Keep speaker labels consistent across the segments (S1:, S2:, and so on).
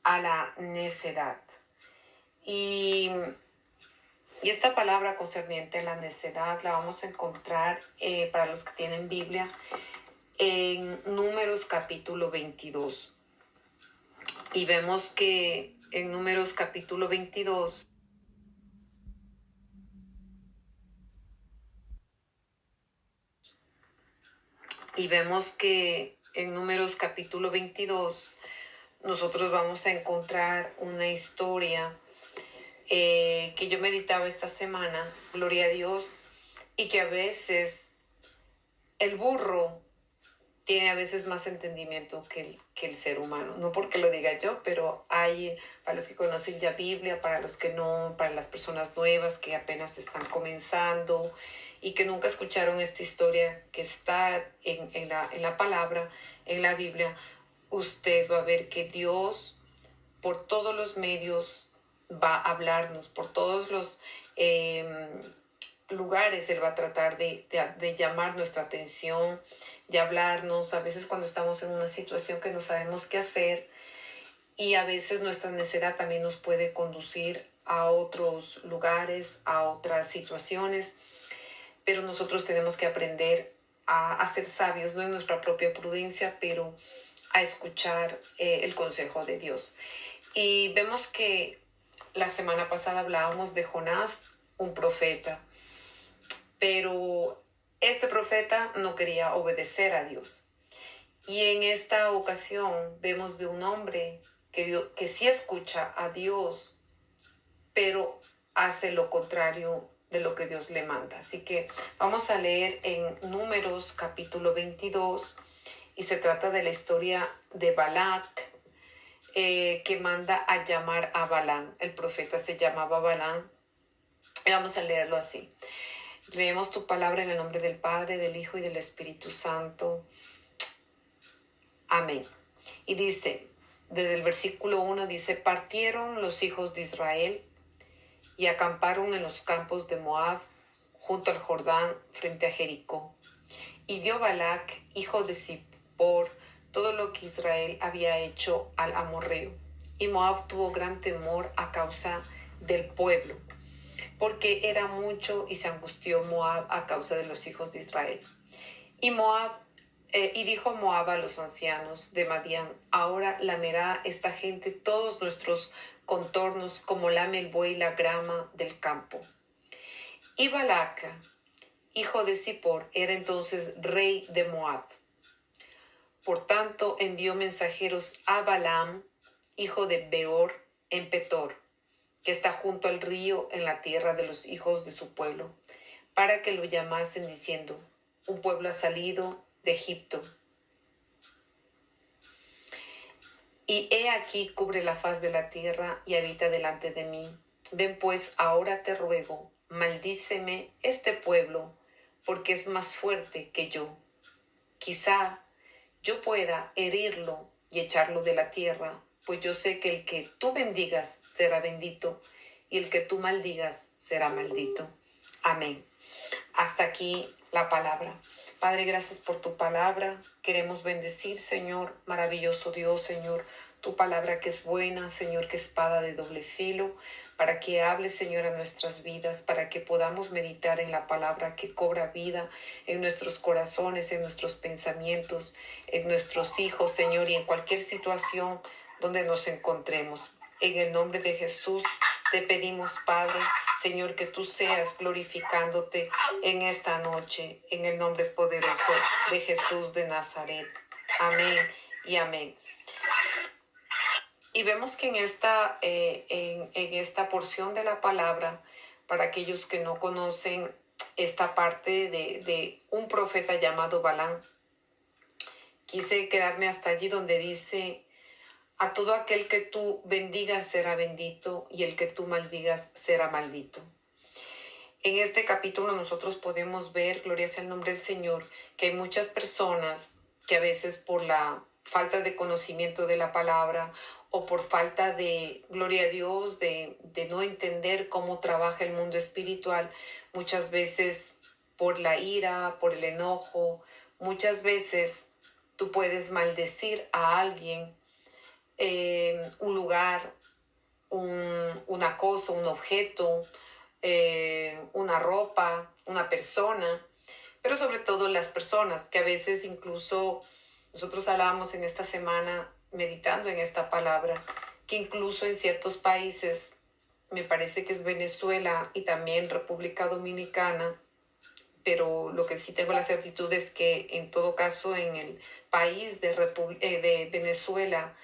S1: a la necedad. Y esta palabra concerniente a la necedad la vamos a encontrar para los que tienen Biblia en Números capítulo 22. Y vemos que en Números capítulo 22 nosotros vamos a encontrar una historia que yo meditaba esta semana, gloria a Dios, y que a veces el burro tiene a veces más entendimiento que el ser humano. No porque lo diga yo, pero hay, para los que conocen ya Biblia, para los que no, para las personas nuevas que apenas están comenzando y que nunca escucharon esta historia que está en la palabra, en la Biblia, usted va a ver que Dios por todos los medios va a hablarnos, por todos los lugares Él va a tratar de llamar nuestra atención, de hablarnos, a veces cuando estamos en una situación que no sabemos qué hacer, y a veces nuestra necedad también nos puede conducir a otros lugares, a otras situaciones, pero nosotros tenemos que aprender a ser sabios, no en nuestra propia prudencia, pero a escuchar el consejo de Dios. Y vemos que la semana pasada hablábamos de Jonás, un profeta, pero este profeta no quería obedecer a Dios. Y en esta ocasión vemos de un hombre que sí escucha a Dios, pero hace lo contrario de lo que Dios le manda. Así que vamos a leer en Números capítulo 22 y se trata de la historia de Balac, que manda a llamar a Balaam. El profeta se llamaba Balaam. Y vamos a leerlo así. Leemos tu palabra en el nombre del Padre, del Hijo y del Espíritu Santo. Amén. Y dice, desde el versículo 1 dice, partieron los hijos de Israel y acamparon en los campos de Moab, junto al Jordán, frente a Jericó. Y vio Balac, hijo de Zippor, todo lo que Israel había hecho al amorreo. Y Moab tuvo gran temor a causa del pueblo, porque era mucho, y se angustió Moab a causa de los hijos de Israel. Y dijo Moab a los ancianos de Madián, ahora lamerá esta gente todos nuestros contornos como lame el buey la grama del campo. Y Balac, hijo de Zippor, era entonces rey de Moab. Por tanto envió mensajeros a Balaam, hijo de Beor, en Petor, que está junto al río en la tierra de los hijos de su pueblo, para que lo llamasen diciendo, un pueblo ha salido de Egipto. Y he aquí cubre la faz de la tierra y habita delante de mí. Ven pues, ahora te ruego, maldíceme este pueblo, porque es más fuerte que yo. Quizá yo pueda herirlo y echarlo de la tierra, pues yo sé que el que tú bendigas será bendito y el que tú maldigas será maldito. Amén. Hasta aquí la palabra. Padre, gracias por tu palabra. Queremos bendecir, Señor, maravilloso Dios, Señor, tu palabra que es buena, Señor, que es espada de doble filo, para que hable, Señor, a nuestras vidas, para que podamos meditar en la palabra que cobra vida en nuestros corazones, en nuestros pensamientos, en nuestros hijos, Señor, y en cualquier situación donde nos encontremos. En el nombre de Jesús te pedimos, Padre, Señor, que tú seas glorificándote en esta noche, en el nombre poderoso de Jesús de Nazaret. Amén y amén. Y vemos que en esta porción de la palabra, para aquellos que no conocen esta parte de un profeta llamado Balaam, quise quedarme hasta allí donde dice, a todo aquel que tú bendigas será bendito y el que tú maldigas será maldito. En este capítulo nosotros podemos ver, gloria sea el nombre del Señor, que hay muchas personas que a veces por la falta de conocimiento de la palabra o por falta de, gloria a Dios, de no entender cómo trabaja el mundo espiritual, muchas veces por la ira, por el enojo, muchas veces tú puedes maldecir a alguien un lugar, una cosa, un objeto, una ropa, una persona, pero sobre todo las personas, que a veces incluso nosotros hablábamos en esta semana, meditando en esta palabra, que incluso en ciertos países, me parece que es Venezuela y también República Dominicana, pero lo que sí tengo la certitud es que en todo caso en el país de Venezuela,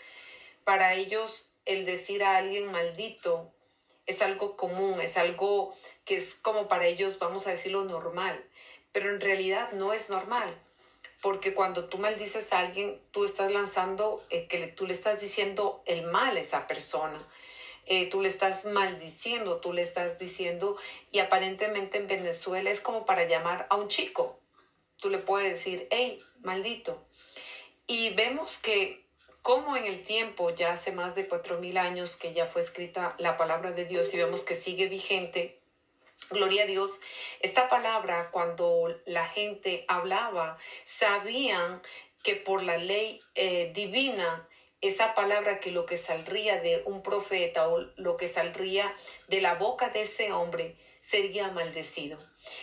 S1: para ellos el decir a alguien maldito es algo común, es algo que es como para ellos, vamos a decirlo, normal, pero en realidad no es normal, porque cuando tú maldices a alguien, tú estás lanzando, tú le estás diciendo el mal a esa persona. Tú le estás maldiciendo, tú le estás diciendo, y aparentemente en Venezuela es como para llamar a un chico. Tú le puedes decir, hey, maldito. Y vemos que como en el tiempo, ya hace más de 4000 años que ya fue escrita la palabra de Dios y vemos que sigue vigente, gloria a Dios, esta palabra cuando la gente hablaba, sabían que por la ley divina, esa palabra que lo que saldría de un profeta o lo que saldría de la boca de ese hombre sería maldecido.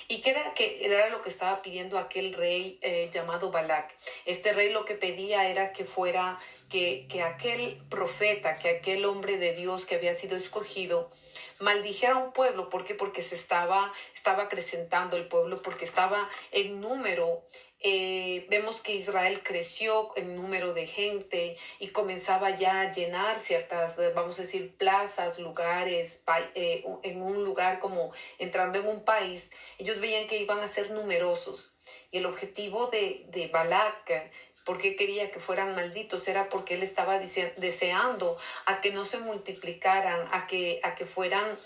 S1: ¿Y era lo que estaba pidiendo aquel rey llamado Balac? Este rey lo que pedía era que fuera, que aquel profeta, que aquel hombre de Dios que había sido escogido, maldijera a un pueblo. ¿Por qué? Porque estaba acrecentando el pueblo, porque estaba en número. Vemos que Israel creció en número de gente y comenzaba ya a llenar ciertas, vamos a decir, plazas, lugares, en un lugar como entrando en un país. Ellos veían que iban a ser numerosos. Y el objetivo de Balac, ¿por qué quería que fueran malditos? Era porque él estaba deseando a que no se multiplicaran, a que fueran,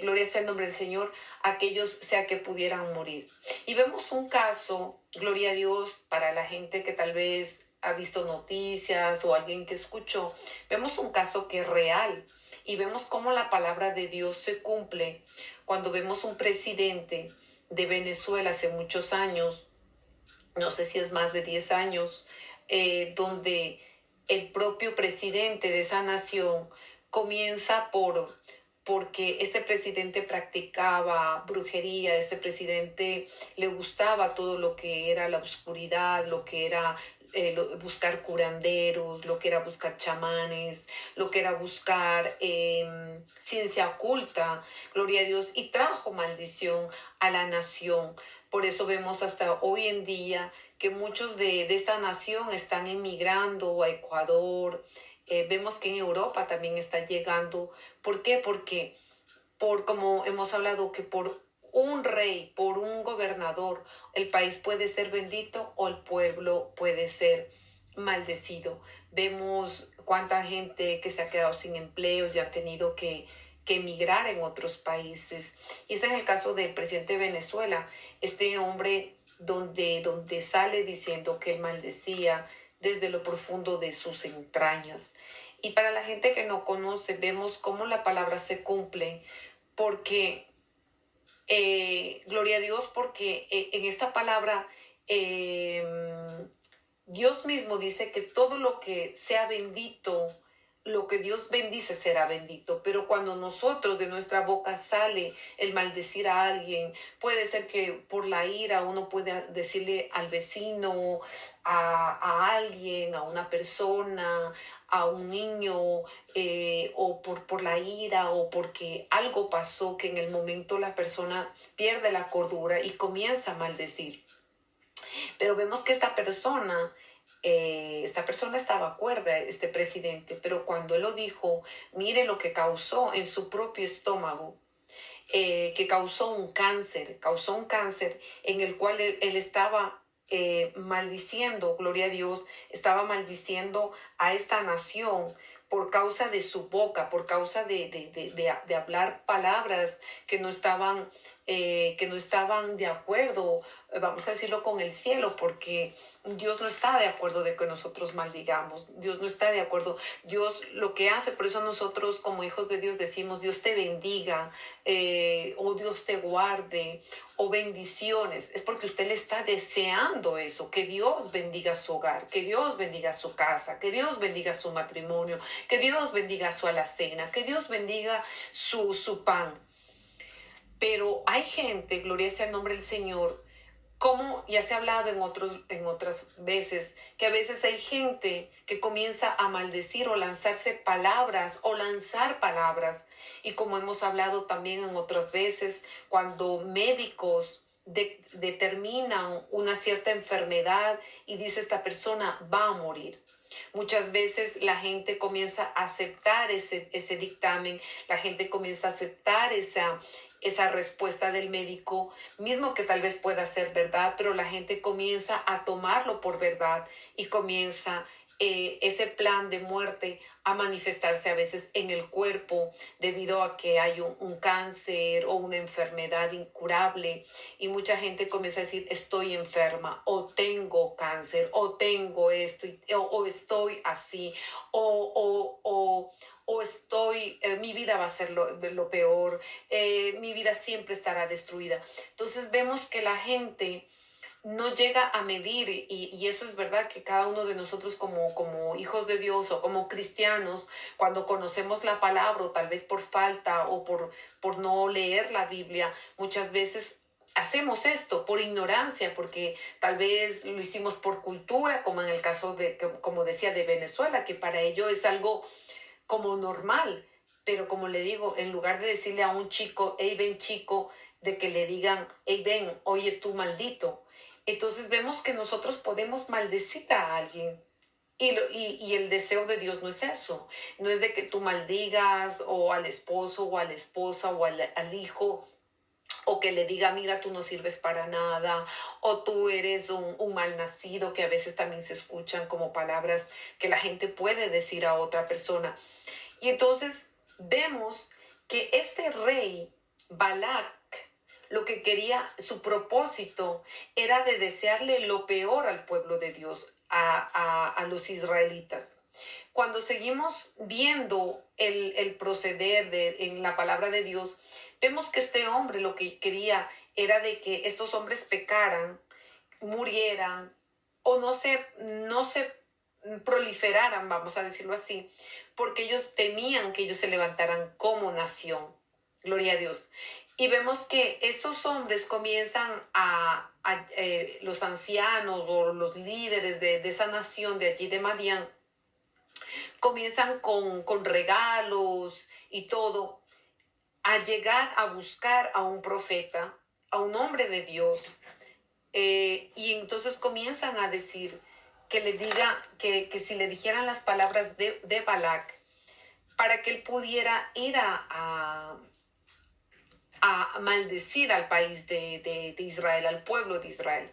S1: gloria sea el nombre del Señor, aquellos sea que pudieran morir. Y vemos un caso, gloria a Dios, para la gente que tal vez ha visto noticias o alguien que escuchó, vemos un caso que es real y vemos cómo la palabra de Dios se cumple cuando vemos un presidente de Venezuela hace muchos años, no sé si es más de 10 años, donde el propio presidente de esa nación comienza porque este presidente practicaba brujería, este presidente le gustaba todo lo que era la oscuridad, lo que era buscar curanderos, lo que era buscar chamanes, lo que era buscar ciencia oculta, gloria a Dios, y trajo maldición a la nación. Por eso vemos hasta hoy en día que muchos de esta nación están emigrando a Ecuador. Vemos que en Europa también está llegando. ¿Por qué? Porque como hemos hablado, que por un rey, por un gobernador, el país puede ser bendito o el pueblo puede ser maldecido. Vemos cuánta gente que se ha quedado sin empleos y ha tenido que emigrar en otros países. Y es en el caso del presidente de Venezuela, este hombre donde sale diciendo que él maldecía desde lo profundo de sus entrañas. Y para la gente que no conoce, vemos cómo la palabra se cumple, porque, gloria a Dios, porque en esta palabra Dios mismo dice que todo lo que sea bendito, lo que Dios bendice será bendito, pero cuando nosotros de nuestra boca sale el maldecir a alguien, puede ser que por la ira uno puede decirle al vecino, a alguien, a una persona, a un niño, o por la ira o porque algo pasó que en el momento la persona pierde la cordura y comienza a maldecir. Pero vemos que esta persona estaba cuerda, este presidente, pero cuando él lo dijo, mire lo que causó en su propio estómago, que causó un cáncer en el cual él estaba maldiciendo, gloria a Dios, estaba maldiciendo a esta nación por causa de su boca, por causa de hablar palabras que no estaban que no estaban de acuerdo, vamos a decirlo, con el cielo, porque Dios no está de acuerdo de que nosotros maldigamos. Dios no está de acuerdo. Dios lo que hace, por eso nosotros como hijos de Dios decimos, Dios te bendiga, o Dios te guarde, o bendiciones. Es porque usted le está deseando eso, que Dios bendiga su hogar, que Dios bendiga su casa, que Dios bendiga su matrimonio, que Dios bendiga su alacena, que Dios bendiga su pan. Pero hay gente, gloria sea el nombre del Señor, como ya se ha hablado en otras veces, que a veces hay gente que comienza a maldecir o lanzarse palabras o lanzar palabras. Y como hemos hablado también en otras veces, cuando médicos determinan una cierta enfermedad y dice esta persona va a morir. Muchas veces la gente comienza a aceptar ese dictamen, la gente comienza a aceptar esa respuesta del médico, mismo que tal vez pueda ser verdad, pero la gente comienza a tomarlo por verdad y comienza ese plan de muerte a manifestarse a veces en el cuerpo debido a que hay un cáncer o una enfermedad incurable y mucha gente comienza a decir estoy enferma o tengo cáncer o tengo esto o estoy así o estoy, mi vida va a ser lo peor, mi vida siempre estará destruida. Entonces vemos que la gente no llega a medir y eso es verdad que cada uno de nosotros como hijos de Dios o como cristianos, cuando conocemos la palabra o tal vez por falta o por no leer la Biblia, muchas veces hacemos esto por ignorancia, porque tal vez lo hicimos por cultura, como en el caso de, como decía, de Venezuela, que para ello es algo como normal. Pero como le digo, en lugar de decirle a un chico, hey ven chico, de que le digan, hey ven, oye tú maldito. Entonces vemos que nosotros podemos maldecir a alguien. Y el deseo de Dios no es eso. No es de que tú maldigas o al esposo o a la esposa o al hijo o que le diga, mira, tú no sirves para nada, o tú eres un mal nacido, que a veces también se escuchan como palabras que la gente puede decir a otra persona. Y entonces vemos que este rey, Balac, lo que quería, su propósito era de desearle lo peor al pueblo de Dios, a los israelitas. Cuando seguimos viendo el proceder en la palabra de Dios, vemos que este hombre lo que quería era de que estos hombres pecaran, murieran o no se proliferaran, vamos a decirlo así, porque ellos temían que ellos se levantaran como nación. Gloria a Dios. Y vemos que estos hombres comienzan los ancianos o los líderes de esa nación de allí de Madián, comienzan con regalos y todo, a llegar a buscar a un profeta, a un hombre de Dios, y entonces comienzan a decir que le diga, que si le dijeran las palabras de Balac, para que él pudiera ir a maldecir al país de Israel, al pueblo de Israel.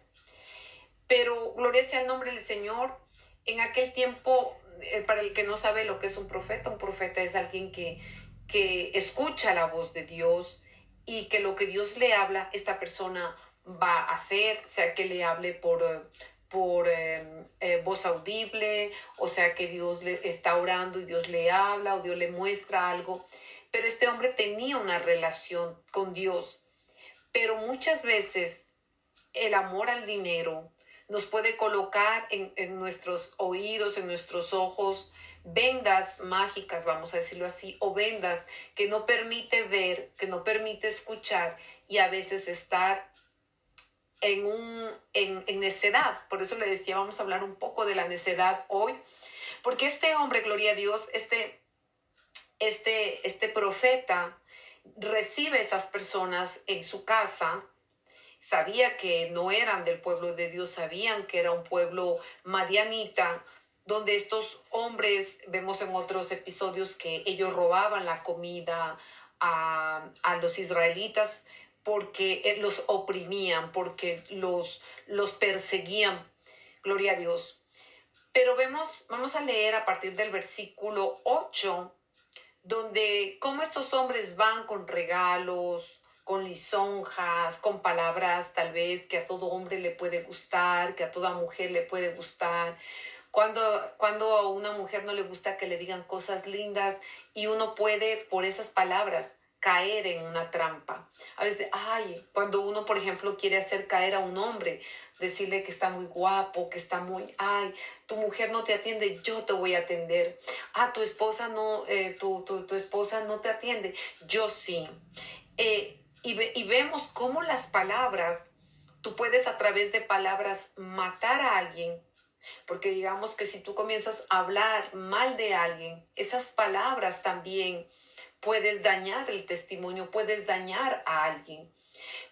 S1: Pero gloria sea el nombre del Señor. En aquel tiempo, para el que no sabe lo que es un profeta es alguien que escucha la voz de Dios y que lo que Dios le habla, esta persona va a hacer, sea que le hable por voz audible, o sea que Dios le está orando y Dios le habla o Dios le muestra algo. Pero este hombre tenía una relación con Dios. Pero muchas veces el amor al dinero nos puede colocar en nuestros oídos, en nuestros ojos, vendas mágicas, vamos a decirlo así, o vendas que no permite ver, que no permite escuchar y a veces estar en necedad. Por eso le decía, vamos a hablar un poco de la necedad hoy, porque este hombre, gloria a Dios, este profeta recibe esas personas en su casa. Sabía que no eran del pueblo de Dios, sabían que era un pueblo madianita, donde estos hombres, vemos en otros episodios que ellos robaban la comida a los israelitas porque los oprimían, porque los perseguían. Gloria a Dios. Pero vamos a leer a partir del versículo 8 donde cómo estos hombres van con regalos, con lisonjas, con palabras tal vez que a todo hombre le puede gustar, que a toda mujer le puede gustar. Cuando a una mujer no le gusta que le digan cosas lindas y uno puede por esas palabras caer en una trampa. A veces, ay, cuando uno, por ejemplo, quiere hacer caer a un hombre, decirle que está muy guapo, que está muy, ay, tu mujer no te atiende, yo te voy a atender. Ah, tu esposa no, tu esposa no te atiende, yo sí. Y vemos cómo las palabras, tú puedes a través de palabras matar a alguien, porque digamos que si tú comienzas a hablar mal de alguien, esas palabras también puedes dañar el testimonio, puedes dañar a alguien.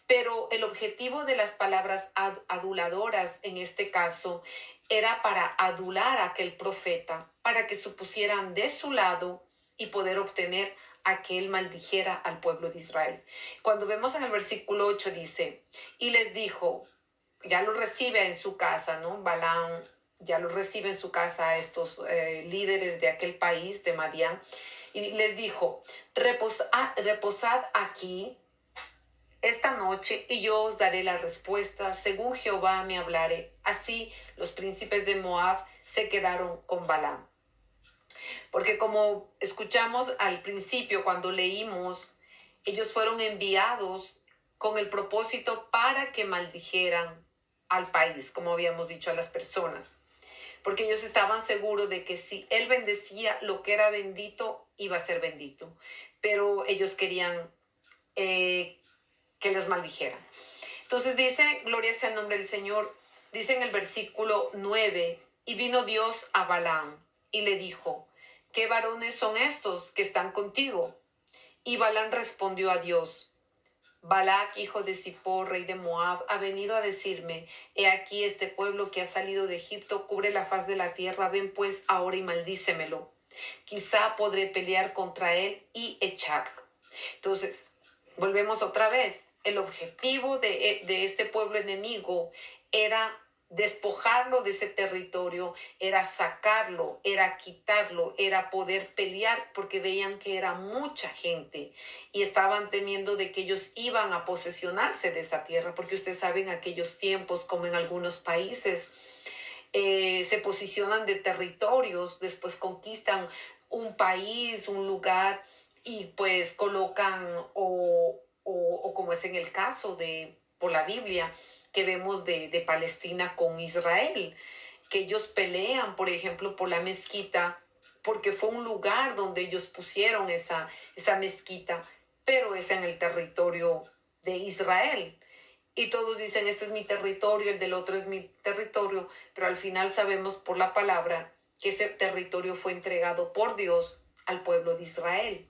S1: Pero el objetivo de las palabras aduladoras en este caso era para adular a aquel profeta, para que se pusieran de su lado y poder obtener a que él maldijera al pueblo de Israel. Cuando vemos en el versículo 8 dice, y les dijo, ya lo recibe en su casa, ¿no? Balaam ya lo recibe en su casa a estos líderes de aquel país, de Madián, y les dijo, reposad aquí esta noche y yo os daré la respuesta según Jehová me hablare. Así los príncipes de Moab se quedaron con Balaam. Porque como escuchamos al principio cuando leímos, ellos fueron enviados con el propósito para que maldijeran al país, como habíamos dicho, a las personas. Porque ellos estaban seguros de que si él bendecía, lo que era bendito iba a ser bendito. Pero ellos querían que les maldijeran. Entonces dice, gloria sea el nombre del Señor, dice en el versículo 9, y vino Dios a Balaam y le dijo, ¿qué varones son estos que están contigo? Y Balaam respondió a Dios, Balac, hijo de Zippor, rey de Moab, ha venido a decirme, he aquí este pueblo que ha salido de Egipto cubre la faz de la tierra, ven pues ahora y maldícemelo. Quizá podré pelear contra él y echarlo. Entonces, volvemos otra vez. El objetivo de este pueblo enemigo era despojarlo de ese territorio, era sacarlo, era quitarlo, era poder pelear porque veían que era mucha gente y estaban temiendo de que ellos iban a posesionarse de esa tierra, porque ustedes saben aquellos tiempos como en algunos países se posicionan de territorios, después conquistan un país, un lugar y pues colocan o como es en el caso de, por la Biblia, que vemos de Palestina con Israel, que ellos pelean, por ejemplo, por la mezquita, porque fue un lugar donde ellos pusieron esa mezquita, pero es en el territorio de Israel. Y todos dicen, este es mi territorio, el del otro es mi territorio, pero al final sabemos por la palabra que ese territorio fue entregado por Dios al pueblo de Israel.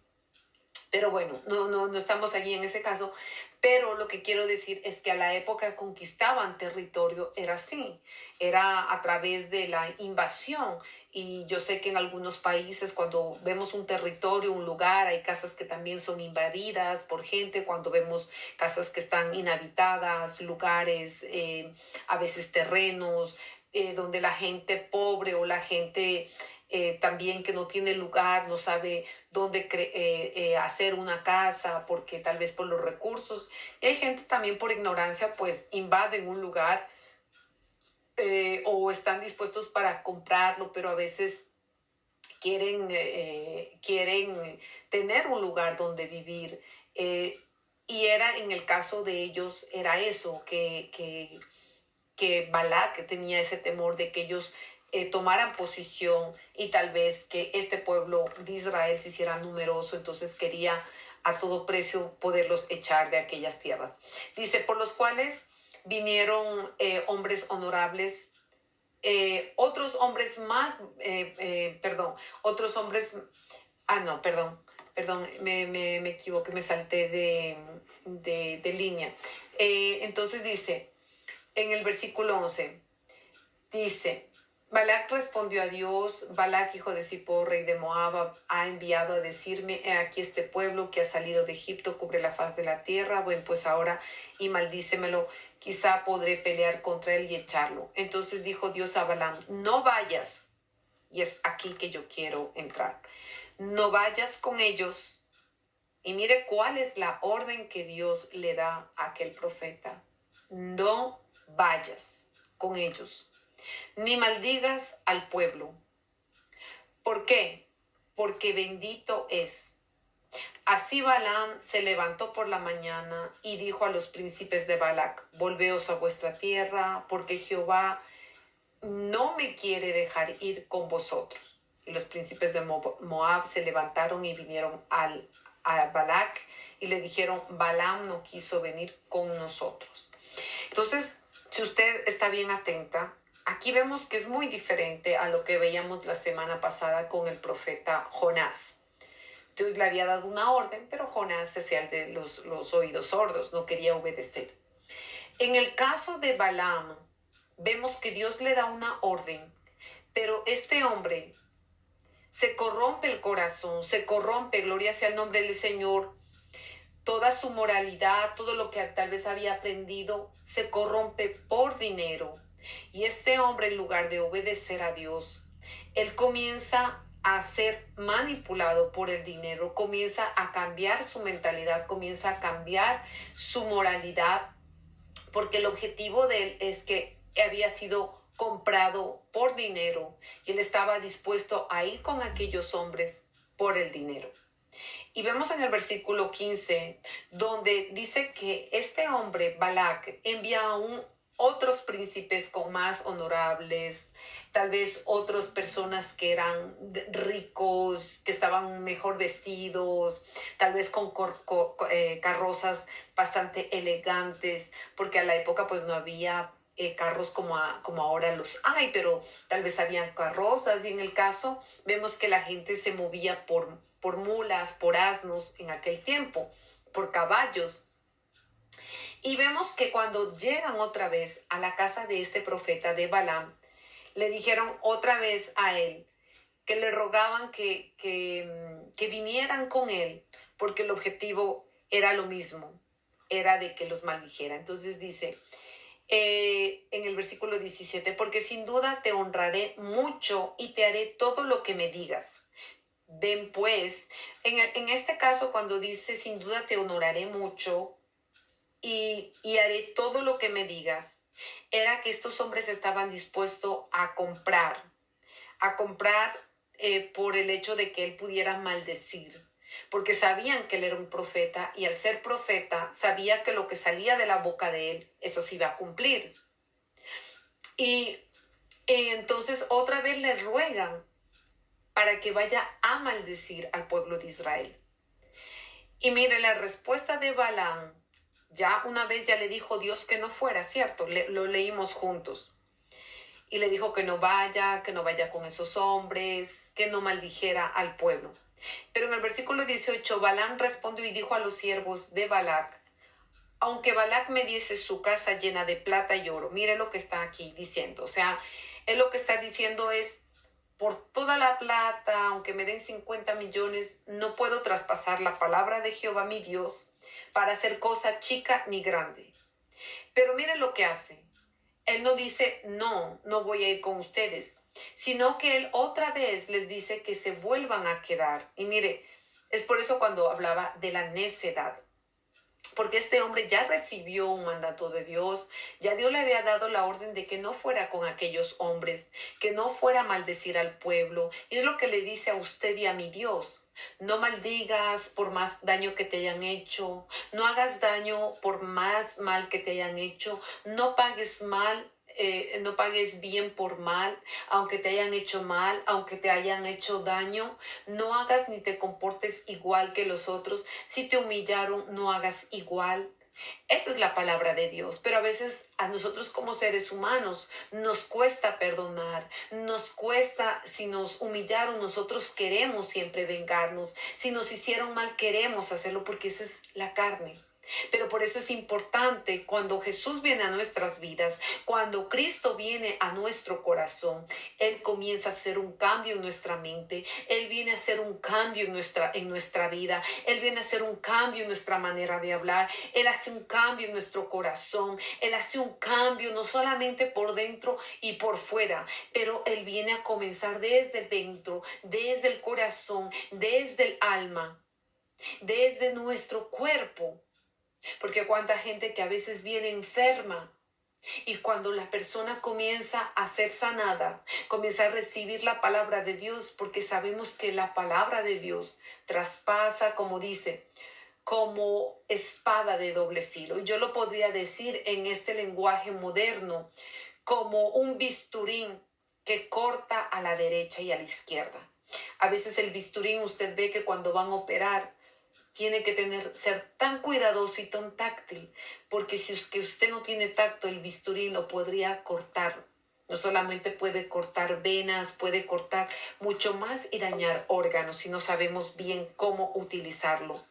S1: Pero bueno, no estamos allí en ese caso. Pero lo que quiero decir es que a la época conquistaban territorio, era así, era a través de la invasión. Y yo sé que en algunos países cuando vemos un territorio, un lugar, hay casas que también son invadidas por gente, cuando vemos casas que están inhabitadas, lugares, a veces terrenos, donde la gente pobre o la gente también que no tiene lugar, no sabe dónde hacer una casa, porque tal vez por los recursos. Y hay gente también por ignorancia, pues invaden un lugar o están dispuestos para comprarlo, pero a veces quieren tener un lugar donde vivir. Y era en el caso de ellos, era eso, que Balac tenía ese temor de que ellos tomaran posición y tal vez que este pueblo de Israel se hiciera numeroso, entonces quería a todo precio poderlos echar de aquellas tierras. Dice, por los cuales vinieron hombres honorables, otros hombres más, otros hombres, no, perdón, me equivoqué, me salté de línea. Entonces dice, en el versículo 11, dice, Balac respondió a Dios, Balac, hijo de Zippor, rey de Moab, ha enviado a decirme, he aquí este pueblo que ha salido de Egipto cubre la faz de la tierra, bueno, pues ahora y maldícemelo, quizá podré pelear contra él y echarlo. Entonces dijo Dios a Balaam, no vayas, y es aquí que yo quiero entrar, no vayas con ellos Y mire cuál es la orden que Dios le da a aquel profeta. No vayas con ellos, ni maldigas al pueblo. ¿Por qué? Porque bendito es. Así Balaam se levantó por la mañana y dijo a los príncipes de Balac: volveos a vuestra tierra, porque Jehová no me quiere dejar ir con vosotros. Y los príncipes de Moab se levantaron y vinieron a Balac y le dijeron: Balaam no quiso venir con nosotros. Entonces, si usted está bien atenta, aquí vemos que es muy diferente a lo que veíamos la semana pasada con el profeta Jonás. Dios le había dado una orden, pero Jonás se hacía el de los oídos sordos, no quería obedecer. En el caso de Balaam, vemos que Dios le da una orden, pero este hombre se corrompe el corazón, se corrompe, gloria sea el nombre del Señor, toda su moralidad, todo lo que tal vez había aprendido, se corrompe por dinero. Y este hombre, en lugar de obedecer a Dios, él comienza a ser manipulado por el dinero, comienza a cambiar su mentalidad, comienza a cambiar su moralidad, porque el objetivo de él es que había sido comprado por dinero y él estaba dispuesto a ir con aquellos hombres por el dinero. Y vemos en el versículo 15, donde dice que este hombre, Balac, envía a otros príncipes con más honorables, tal vez otras personas que eran ricos, que estaban mejor vestidos, tal vez con carrozas bastante elegantes, porque a la época pues no había carros como ahora los hay, pero tal vez habían carrozas, y en el caso vemos que la gente se movía por mulas, por asnos en aquel tiempo, por caballos. Y vemos que cuando llegan otra vez a la casa de este profeta de Balaam, le dijeron otra vez a él que le rogaban que vinieran con él, porque el objetivo era lo mismo, era de que los maldijera. Entonces dice en el versículo 17, porque sin duda te honraré mucho y te haré todo lo que me digas. Ven pues, en este caso cuando dice sin duda te honraré mucho y haré todo lo que me digas, era que estos hombres estaban dispuestos a comprar por el hecho de que él pudiera maldecir, porque sabían que él era un profeta y al ser profeta sabía que lo que salía de la boca de él, eso se iba a cumplir. Y entonces otra vez le ruegan para que vaya a maldecir al pueblo de Israel. Y mire, la respuesta de Balaam, ya una vez ya le dijo Dios que no fuera, ¿cierto? Lo leímos juntos. Y le dijo que no vaya con esos hombres, que no maldijera al pueblo. Pero en el versículo 18, Balaam respondió y dijo a los siervos de Balac: aunque Balac me diese su casa llena de plata y oro, mire lo que está aquí diciendo. O sea, él lo que está diciendo es: por toda la plata, aunque me den 50 millones, no puedo traspasar la palabra de Jehová mi Dios para hacer cosa chica ni grande. Pero mire lo que hace. Él no dice, no voy a ir con ustedes, sino que él otra vez les dice que se vuelvan a quedar. Y mire, es por eso cuando hablaba de la necedad. Porque este hombre ya recibió un mandato de Dios, ya Dios le había dado la orden de que no fuera con aquellos hombres, que no fuera a maldecir al pueblo. Y es lo que le dice a usted y a mi Dios: no maldigas por más daño que te hayan hecho, no hagas daño por más mal que te hayan hecho, no pagues mal. No pagues bien por mal, aunque te hayan hecho mal, aunque te hayan hecho daño, no hagas ni te comportes igual que los otros. Si te humillaron, no hagas igual. Esa es la palabra de Dios, pero a veces a nosotros como seres humanos nos cuesta perdonar, nos cuesta, si nos humillaron, nosotros queremos siempre vengarnos, si nos hicieron mal queremos hacerlo porque esa es la carne. Pero por eso es importante cuando Jesús viene a nuestras vidas, cuando Cristo viene a nuestro corazón, Él comienza a hacer un cambio en nuestra mente, Él viene a hacer un cambio en nuestra vida, Él viene a hacer un cambio en nuestra manera de hablar, Él hace un cambio en nuestro corazón, Él hace un cambio no solamente por dentro y por fuera, pero Él viene a comenzar desde dentro, desde el corazón, desde el alma. desde nuestro cuerpo. Porque cuánta gente que a veces viene enferma y cuando la persona comienza a ser sanada, comienza a recibir la palabra de Dios, porque sabemos que la palabra de Dios traspasa, como dice, como espada de doble filo. Yo lo podría decir en este lenguaje moderno, como un bisturín que corta a la derecha y a la izquierda. A veces el bisturín, usted ve que cuando van a operar, tiene que ser tan cuidadoso y tan táctil, porque si usted no tiene tacto, el bisturí lo podría cortar. No solamente puede cortar venas, puede cortar mucho más y dañar órganos si no sabemos bien cómo utilizarlo.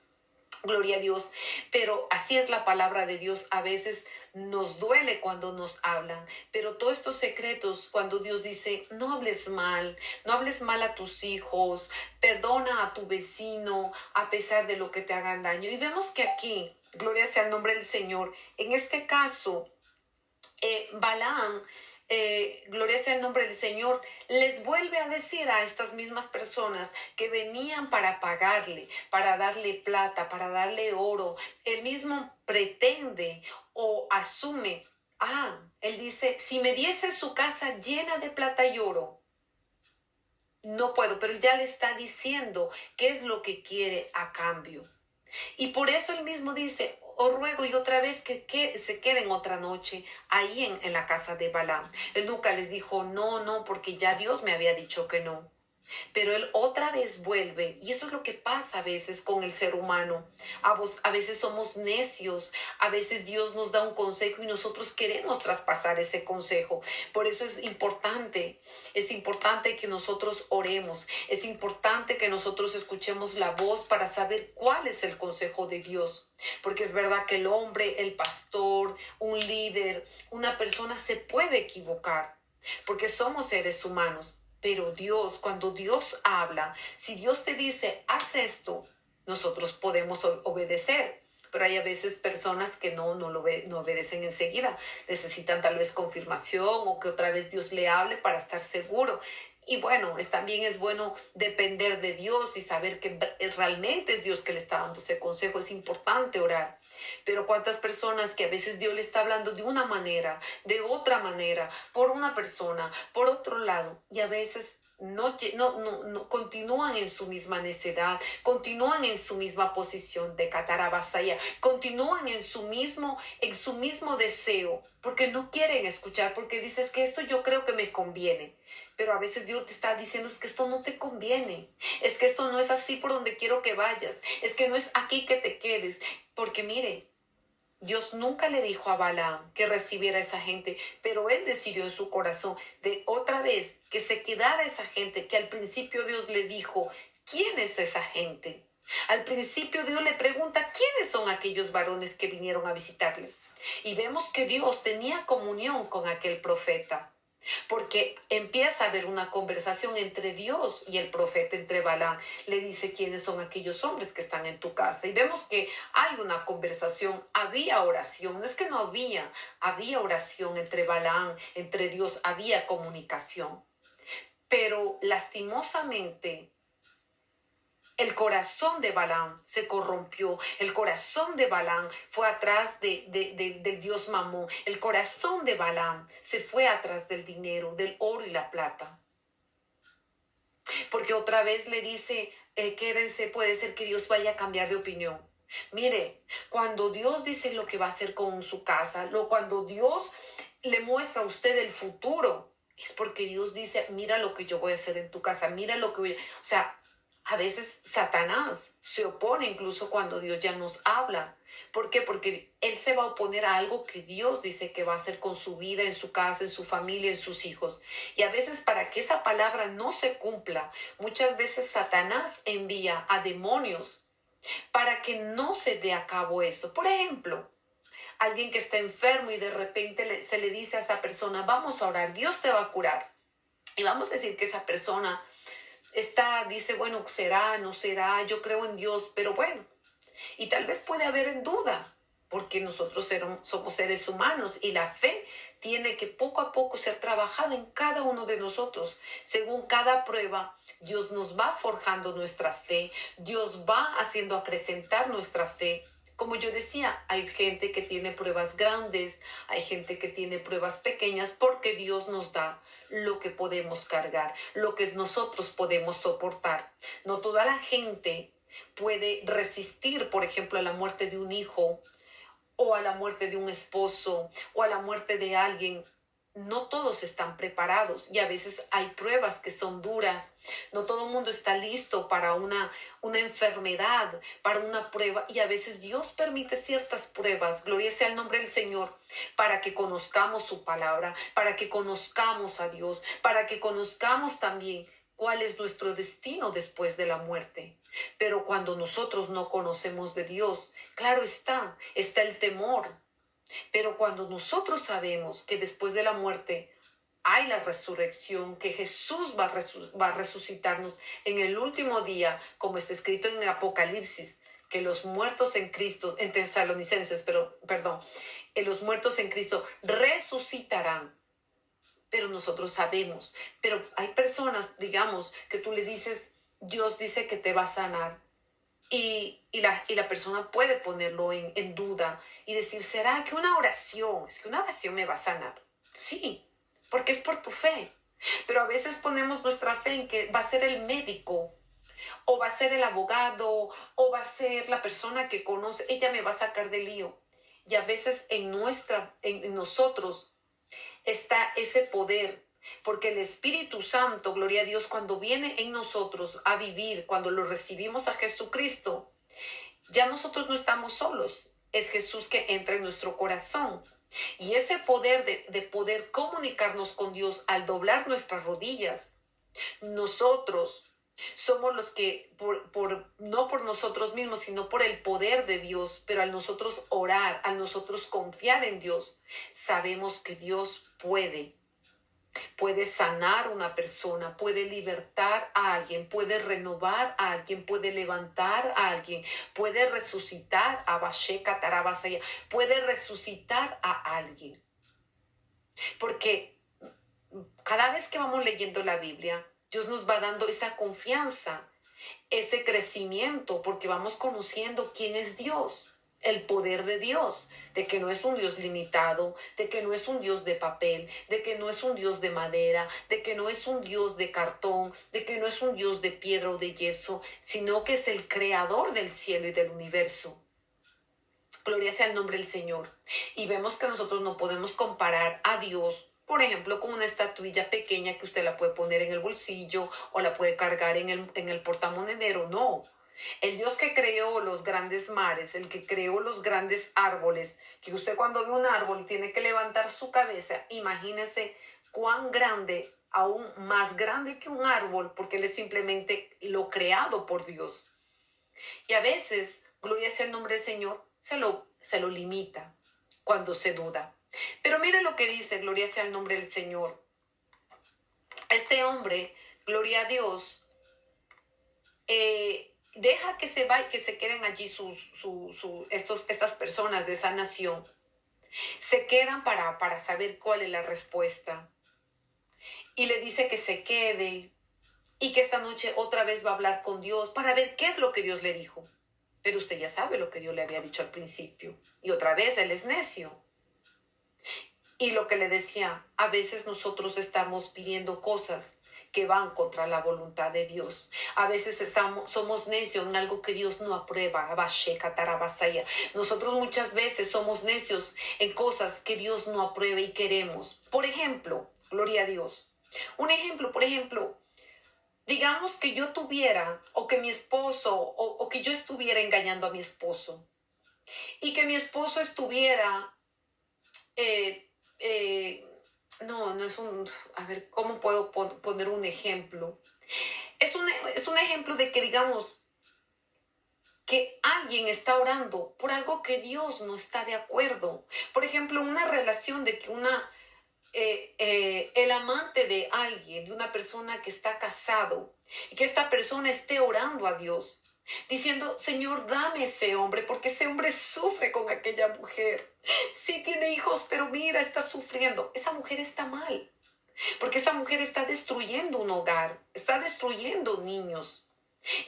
S1: Gloria a Dios, pero así es la palabra de Dios. A veces nos duele cuando nos hablan, pero todos estos secretos, cuando Dios dice, no hables mal, no hables mal a tus hijos, perdona a tu vecino a pesar de lo que te hagan daño. Y vemos que aquí, gloria sea el nombre del Señor, en este caso, Balaam, gloria sea el nombre del Señor, les vuelve a decir a estas mismas personas que venían para pagarle, para darle plata, para darle oro. Él mismo pretende o asume, él dice, si me diese su casa llena de plata y oro, no puedo, pero él ya le está diciendo qué es lo que quiere a cambio. Y por eso él mismo dice, os ruego y otra vez que se queden otra noche ahí en la casa de Balaam. Él nunca les dijo, no, no, porque ya Dios me había dicho que no. Pero él otra vez vuelve, y eso es lo que pasa a veces con el ser humano. A veces somos necios, a veces Dios nos da un consejo y nosotros queremos traspasar ese consejo. Por eso es importante que nosotros oremos, es importante que nosotros escuchemos la voz para saber cuál es el consejo de Dios. Porque es verdad que el hombre, el pastor, un líder, una persona se puede equivocar, porque somos seres humanos. Pero Dios, cuando Dios habla, si Dios te dice, haz esto, nosotros podemos obedecer. Pero hay a veces personas que no obedecen enseguida. Necesitan tal vez confirmación o que otra vez Dios le hable para estar seguro. Y bueno, también es bueno depender de Dios y saber que realmente es Dios que le está dando ese consejo. Es importante orar. Pero cuántas personas que a veces Dios le está hablando de una manera, de otra manera, por una persona, por otro lado, y a veces no continúan en su misma necedad, continúan en su misma posición de catarabasaya, continúan en su mismo deseo, porque no quieren escuchar, porque dices que esto yo creo que me conviene. Pero a veces Dios te está diciendo, es que esto no te conviene, es que esto no es así por donde quiero que vayas, es que no es aquí que te quedes. Porque mire, Dios nunca le dijo a Balaam que recibiera a esa gente, pero él decidió en su corazón de otra vez que se quedara esa gente, que al principio Dios le dijo, ¿quién es esa gente? Al principio Dios le pregunta, ¿quiénes son aquellos varones que vinieron a visitarle? Y vemos que Dios tenía comunión con aquel profeta, porque empieza a haber una conversación entre Dios y el profeta, entre Balaam. Le dice quiénes son aquellos hombres que están en tu casa. Y vemos que hay una conversación, había oración, no es que no había oración entre Balaam, entre Dios, había comunicación. Pero lastimosamente, el corazón de Balaam se corrompió. El corazón de Balaam fue atrás del dios Mamón. El corazón de Balaam se fue atrás del dinero, del oro y la plata. Porque otra vez le dice, quédense, puede ser que Dios vaya a cambiar de opinión. Mire, cuando Dios dice lo que va a hacer con su casa, cuando Dios le muestra a usted el futuro, es porque Dios dice, mira lo que yo voy a hacer en tu casa, mira lo que voy a... O sea, a veces Satanás se opone incluso cuando Dios ya nos habla. ¿Por qué? Porque él se va a oponer a algo que Dios dice que va a hacer con su vida, en su casa, en su familia, en sus hijos. Y a veces para que esa palabra no se cumpla, muchas veces Satanás envía a demonios para que no se dé a cabo eso. Por ejemplo, alguien que está enfermo y de repente se le dice a esa persona, vamos a orar, Dios te va a curar. Y vamos a decir que esa persona dice, bueno, será, no será, yo creo en Dios, pero bueno, y tal vez puede haber en duda. porque nosotros somos seres humanos y la fe tiene que poco a poco ser trabajada en cada uno de nosotros. Según cada prueba, Dios nos va forjando nuestra fe, Dios va haciendo acrecentar nuestra fe. Como yo decía, hay gente que tiene pruebas grandes, hay gente que tiene pruebas pequeñas, porque Dios nos da lo que podemos cargar, lo que nosotros podemos soportar. No toda la gente puede resistir, por ejemplo, a la muerte de un hijo, o a la muerte de un esposo, o a la muerte de alguien. No todos están preparados y a veces hay pruebas que son duras. No todo el mundo está listo para una enfermedad, para una prueba, y a veces Dios permite ciertas pruebas, gloria sea el nombre del Señor, para que conozcamos su palabra, para que conozcamos a Dios, para que conozcamos también cuál es nuestro destino después de la muerte. Pero cuando nosotros no conocemos de Dios, claro está el temor. Pero cuando nosotros sabemos que después de la muerte hay la resurrección, que Jesús va a resucitarnos en el último día, como está escrito en el Apocalipsis, que los muertos en Cristo, en Tesalonicenses, los muertos en Cristo resucitarán. Pero nosotros sabemos, pero hay personas, digamos, que tú le dices, Dios dice que te va a sanar. Y la persona puede ponerlo en duda y decir, ¿será que una oración, es que una oración me va a sanar? Sí, porque es por tu fe. Pero a veces ponemos nuestra fe en que va a ser el médico, o va a ser el abogado, o va a ser la persona que conoce, ella me va a sacar del lío. Y a veces en nosotros está ese poder, porque el Espíritu Santo, gloria a Dios, cuando viene en nosotros a vivir, cuando lo recibimos a Jesucristo, ya nosotros no estamos solos. Es Jesús que entra en nuestro corazón. Y ese poder de poder comunicarnos con Dios al doblar nuestras rodillas, nosotros somos los que, no por nosotros mismos, sino por el poder de Dios, pero al nosotros orar, al nosotros confiar en Dios, sabemos que Dios puede sanar a una persona, puede libertar a alguien, puede renovar a alguien, puede levantar a alguien, puede resucitar a Basheka Tarabasaya, puede resucitar a alguien. Porque cada vez que vamos leyendo la Biblia, Dios nos va dando esa confianza, ese crecimiento, porque vamos conociendo quién es Dios, el poder de Dios, de que no es un Dios limitado, de que no es un Dios de papel, de que no es un Dios de madera, de que no es un Dios de cartón, de que no es un Dios de piedra o de yeso, sino que es el creador del cielo y del universo. Gloria sea el nombre del Señor. Y vemos que nosotros no podemos comparar a Dios, por ejemplo, con una estatuilla pequeña que usted la puede poner en el bolsillo o la puede cargar en el portamonedero. No. El Dios que creó los grandes mares, el que creó los grandes árboles, que usted cuando ve un árbol tiene que levantar su cabeza, imagínese cuán grande, aún más grande que un árbol, porque Él es simplemente lo creado por Dios. Y a veces, gloria sea el nombre del Señor, se lo limita cuando se duda. Pero mire lo que dice, gloria sea el nombre del Señor. Este hombre, gloria a Dios, deja que se queden allí estas personas de esa nación. Se quedan para saber cuál es la respuesta. Y le dice que se quede y que esta noche otra vez va a hablar con Dios para ver qué es lo que Dios le dijo. Pero usted ya sabe lo que Dios le había dicho al principio. Y otra vez, él es necio. Y lo que le decía, a veces nosotros estamos pidiendo cosas que van contra la voluntad de Dios. A veces somos necios en algo que Dios no aprueba. Nosotros muchas veces somos necios en cosas que Dios no aprueba y queremos. Por ejemplo, gloria a Dios. Un ejemplo, por ejemplo, digamos que yo tuviera, o que mi esposo, o que yo estuviera engañando a mi esposo, y que mi esposo estuviera, no es a ver, ¿cómo puedo poner un ejemplo? Es un ejemplo de que, digamos, que alguien está orando por algo que Dios no está de acuerdo. Por ejemplo, una relación de que el amante de alguien, de una persona que está casado, y que esta persona esté orando a Dios diciendo, Señor, dame ese hombre, porque ese hombre sufre con aquella mujer. Sí tiene hijos, pero mira, está sufriendo. Esa mujer está mal, porque esa mujer está destruyendo un hogar, está destruyendo niños.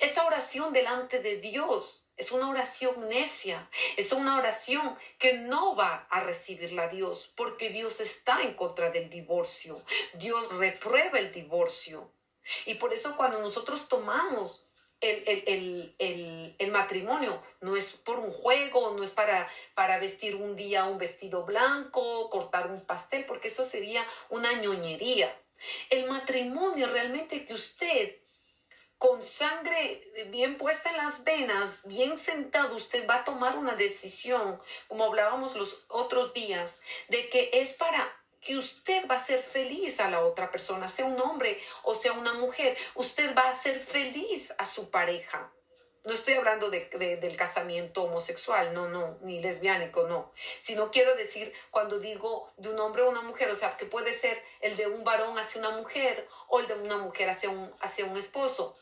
S1: Esa oración delante de Dios es una oración necia, es una oración que no va a recibirla Dios, porque Dios está en contra del divorcio. Dios reprueba el divorcio. Y por eso cuando nosotros tomamos el matrimonio, no es por un juego, no es para vestir un día un vestido blanco, cortar un pastel, porque eso sería una ñoñería. El matrimonio realmente que usted con sangre bien puesta en las venas, bien sentado, usted va a tomar una decisión, como hablábamos los otros días, de que es para que usted va a ser feliz a la otra persona, sea un hombre o sea una mujer. Usted va a hacer feliz a su pareja. No estoy hablando del casamiento homosexual, no, ni lesbiánico, no. Sino quiero decir, cuando digo de un hombre o una mujer, o sea, que puede ser el de un varón hacia una mujer o el de una mujer hacia un esposo.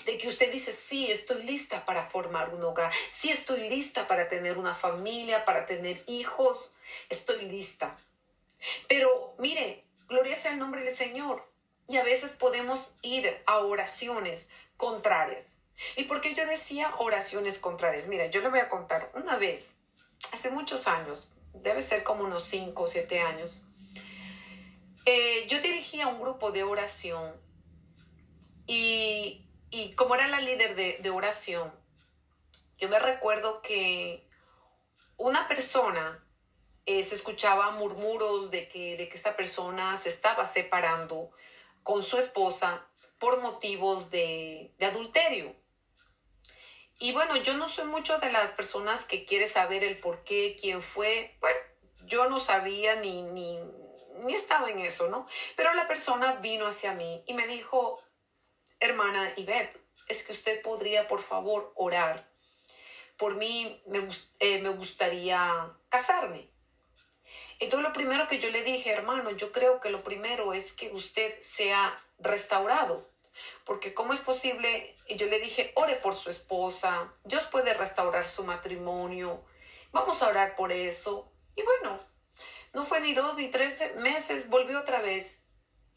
S1: De que usted dice, sí, estoy lista para formar un hogar, sí, estoy lista para tener una familia, para tener hijos, estoy lista. Pero mire, gloria sea el nombre del Señor. Y a veces podemos ir a oraciones contrarias. ¿Y por qué yo decía oraciones contrarias? Mira, yo le voy a contar una vez, hace muchos años, debe ser como unos 5 o 7 años, yo dirigía un grupo de oración y como era la líder de oración, yo me recuerdo que una persona se escuchaba murmuros de que esta persona se estaba separando con su esposa por motivos de adulterio. Y bueno, yo no soy mucho de las personas que quiere saber el por qué, quién fue. Bueno, yo no sabía ni estaba en eso, ¿no? Pero la persona vino hacia mí y me dijo, hermana Ivette, es que usted podría por favor orar. Por mí me gustaría casarme. Entonces lo primero que yo le dije, hermano, yo creo que lo primero es que usted sea restaurado. Porque ¿cómo es posible? Y yo le dije, ore por su esposa, Dios puede restaurar su matrimonio, vamos a orar por eso. Y bueno, no fue ni 2 ni 3 meses, volvió otra vez.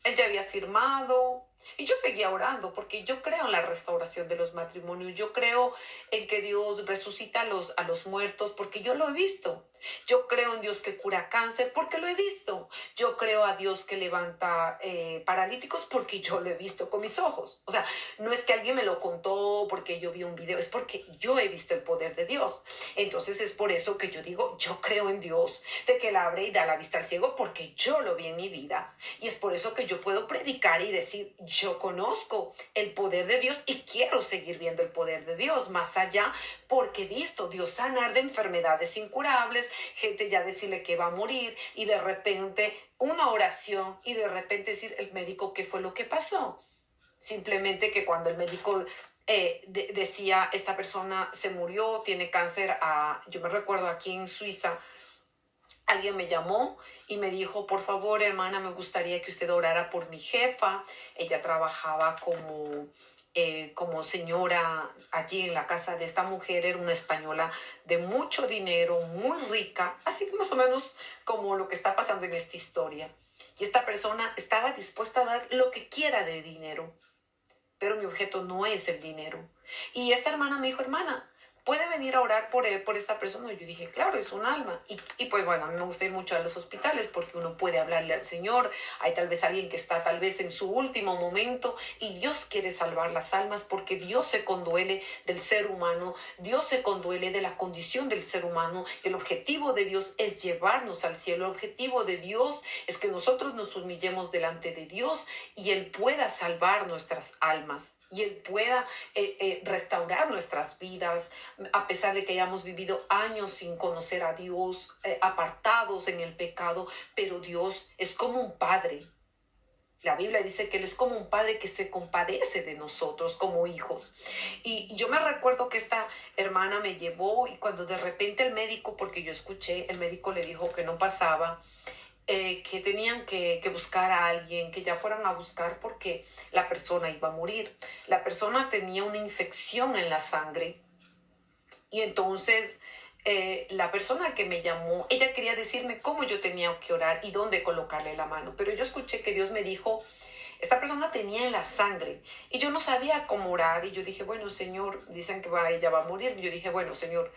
S1: Él ya había firmado y yo seguía orando porque yo creo en la restauración de los matrimonios. Yo creo en que Dios resucita a los muertos porque yo lo he visto. Yo creo en Dios que cura cáncer porque lo he visto. Yo creo a Dios que levanta paralíticos porque yo lo he visto con mis ojos. O sea, no es que alguien me lo contó porque yo vi un video, es porque yo he visto el poder de Dios. Entonces es por eso que yo digo, yo creo en Dios, de que Él abre y da la vista al ciego porque yo lo vi en mi vida. Y es por eso que yo puedo predicar y decir, yo conozco el poder de Dios y quiero seguir viendo el poder de Dios más allá, porque he visto Dios sanar de enfermedades incurables, gente ya decirle que va a morir y de repente una oración y de repente decir el médico qué fue lo que pasó. Simplemente que cuando el médico decía esta persona se murió, tiene cáncer, yo me recuerdo aquí en Suiza, alguien me llamó y me dijo, por favor, hermana, me gustaría que usted orara por mi jefa. Ella trabajaba como señora allí en la casa de esta mujer, era una española de mucho dinero, muy rica, así más o menos como lo que está pasando en esta historia. Y esta persona estaba dispuesta a dar lo que quiera de dinero, pero mi objeto no es el dinero. Y esta hermana me dijo, hermana, ¿puede venir a orar por esta persona? Y yo dije, claro, es un alma. Y pues bueno, a mí me gusta ir mucho a los hospitales porque uno puede hablarle al Señor. Hay tal vez alguien que está tal vez en su último momento y Dios quiere salvar las almas porque Dios se conduele del ser humano. Dios se conduele de la condición del ser humano. El objetivo de Dios es llevarnos al cielo. El objetivo de Dios es que nosotros nos humillemos delante de Dios y Él pueda salvar nuestras almas y Él pueda restaurar nuestras vidas, a pesar de que hayamos vivido años sin conocer a Dios, apartados en el pecado, pero Dios es como un padre. La Biblia dice que Él es como un padre que se compadece de nosotros como hijos. Y yo me recuerdo que esta hermana me llevó y cuando de repente el médico, porque yo escuché, el médico le dijo que no pasaba, que tenían que buscar a alguien, que ya fueran a buscar porque la persona iba a morir. La persona tenía una infección en la sangre y entonces la persona que me llamó, ella quería decirme cómo yo tenía que orar y dónde colocarle la mano, pero yo escuché que Dios me dijo, esta persona tenía en la sangre y yo no sabía cómo orar y yo dije, bueno, Señor, dicen que ella va a morir. Y yo dije, bueno, Señor,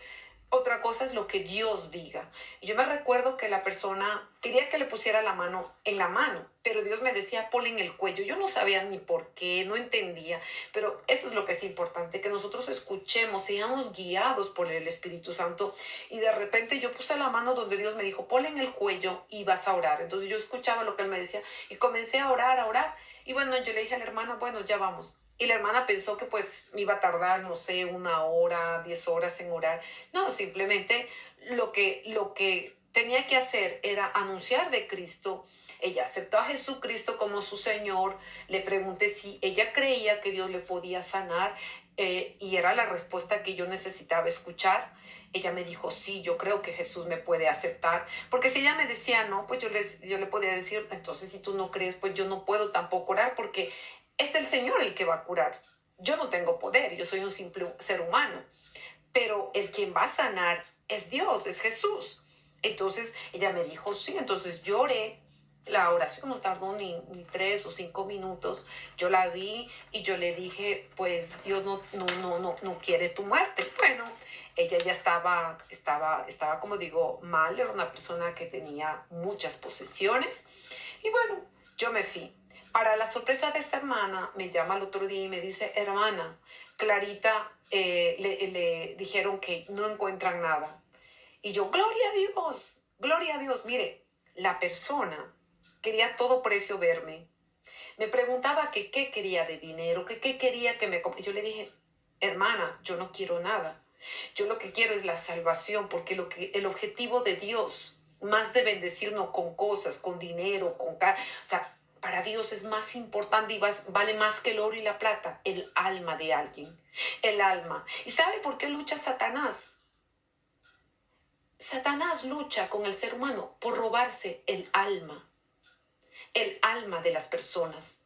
S1: otra cosa es lo que Dios diga. Y yo me recuerdo que la persona quería que le pusiera la mano en la mano, pero Dios me decía, ponle en el cuello. Yo no sabía ni por qué, no entendía, pero eso es lo que es importante, que nosotros escuchemos, seamos guiados por el Espíritu Santo. Y de repente yo puse la mano donde Dios me dijo, ponle en el cuello y vas a orar. Entonces yo escuchaba lo que él me decía y comencé a orar, a orar. Y bueno, yo le dije a la hermana, bueno, ya vamos. Y la hermana pensó que pues me iba a tardar, no sé, 1 hora, 10 horas en orar. No, simplemente lo que tenía que hacer era anunciar de Cristo. Ella aceptó a Jesucristo como su Señor. Le pregunté si ella creía que Dios le podía sanar y era la respuesta que yo necesitaba escuchar. Ella me dijo, sí, yo creo que Jesús me puede aceptar. Porque si ella me decía no, pues yo le podía decir, entonces si tú no crees, pues yo no puedo tampoco orar porque es el Señor el que va a curar. Yo no tengo poder, yo soy un simple ser humano, pero el quien va a sanar es Dios, es Jesús. Entonces ella me dijo, sí, entonces lloré. La oración no tardó ni 3 o 5 minutos. Yo la vi y yo le dije, pues Dios no quiere tu muerte. Bueno, ella ya estaba, como digo, mal. Era una persona que tenía muchas posesiones. Y bueno, yo me fui. Para la sorpresa de esta hermana, me llama el otro día y me dice, hermana, Clarita, le dijeron que no encuentran nada. Y yo, gloria a Dios. Mire, la persona quería a todo precio verme. Me preguntaba que qué quería de dinero, que qué quería que me... Yo le dije, hermana, yo no quiero nada. Yo lo que quiero es la salvación, porque el objetivo de Dios, más de bendecirnos con cosas, con dinero, o sea, para Dios es más importante y vale más que el oro y la plata, el alma de alguien, el alma. ¿Y sabe por qué lucha Satanás? Satanás lucha con el ser humano por robarse el alma de las personas.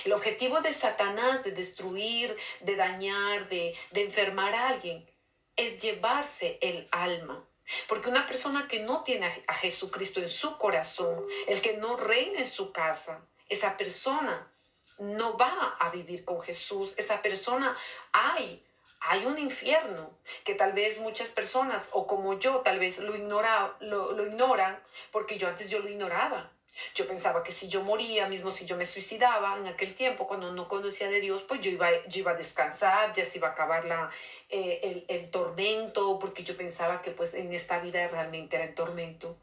S1: El objetivo de Satanás de destruir, de dañar, de enfermar a alguien es llevarse el alma. Porque una persona que no tiene a Jesucristo en su corazón, el que no reina en su casa, esa persona no va a vivir con Jesús. Esa persona hay un infierno que tal vez muchas personas, o como yo, tal vez lo ignoran, porque yo lo ignoraba. Yo pensaba que si yo moría, mismo si yo me suicidaba en aquel tiempo, cuando no conocía de Dios, pues yo iba a descansar, ya se iba a acabar el tormento, porque yo pensaba que pues en esta vida realmente era el tormento.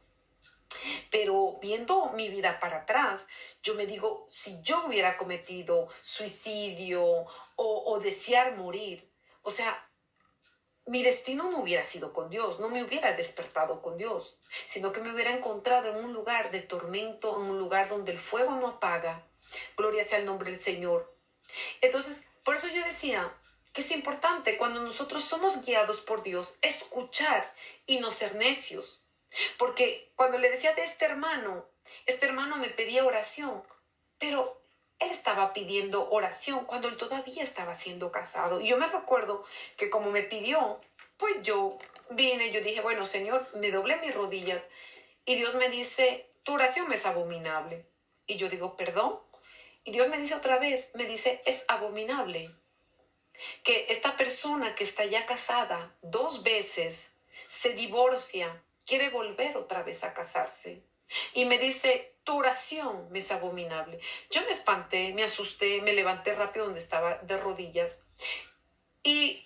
S1: Pero viendo mi vida para atrás, yo me digo, si yo hubiera cometido suicidio o desear morir, o sea, mi destino no hubiera sido con Dios, no me hubiera despertado con Dios, sino que me hubiera encontrado en un lugar de tormento, en un lugar donde el fuego no apaga. Gloria sea el nombre del Señor. Entonces, por eso yo decía que es importante cuando nosotros somos guiados por Dios, escuchar y no ser necios. Porque cuando le decía de este hermano me pedía oración, pero él estaba pidiendo oración cuando él todavía estaba siendo casado. Y yo me recuerdo que como me pidió, pues yo vine, yo dije, bueno, Señor, me doblé mis rodillas y Dios me dice, tu oración me es abominable. Y yo digo, perdón. Y Dios me dice otra vez, me dice, es abominable que esta persona que está ya casada 2 veces se divorcia, quiere volver otra vez a casarse. Y me dice, tu oración me es abominable. Yo me espanté, me asusté, me levanté rápido donde estaba de rodillas. Y,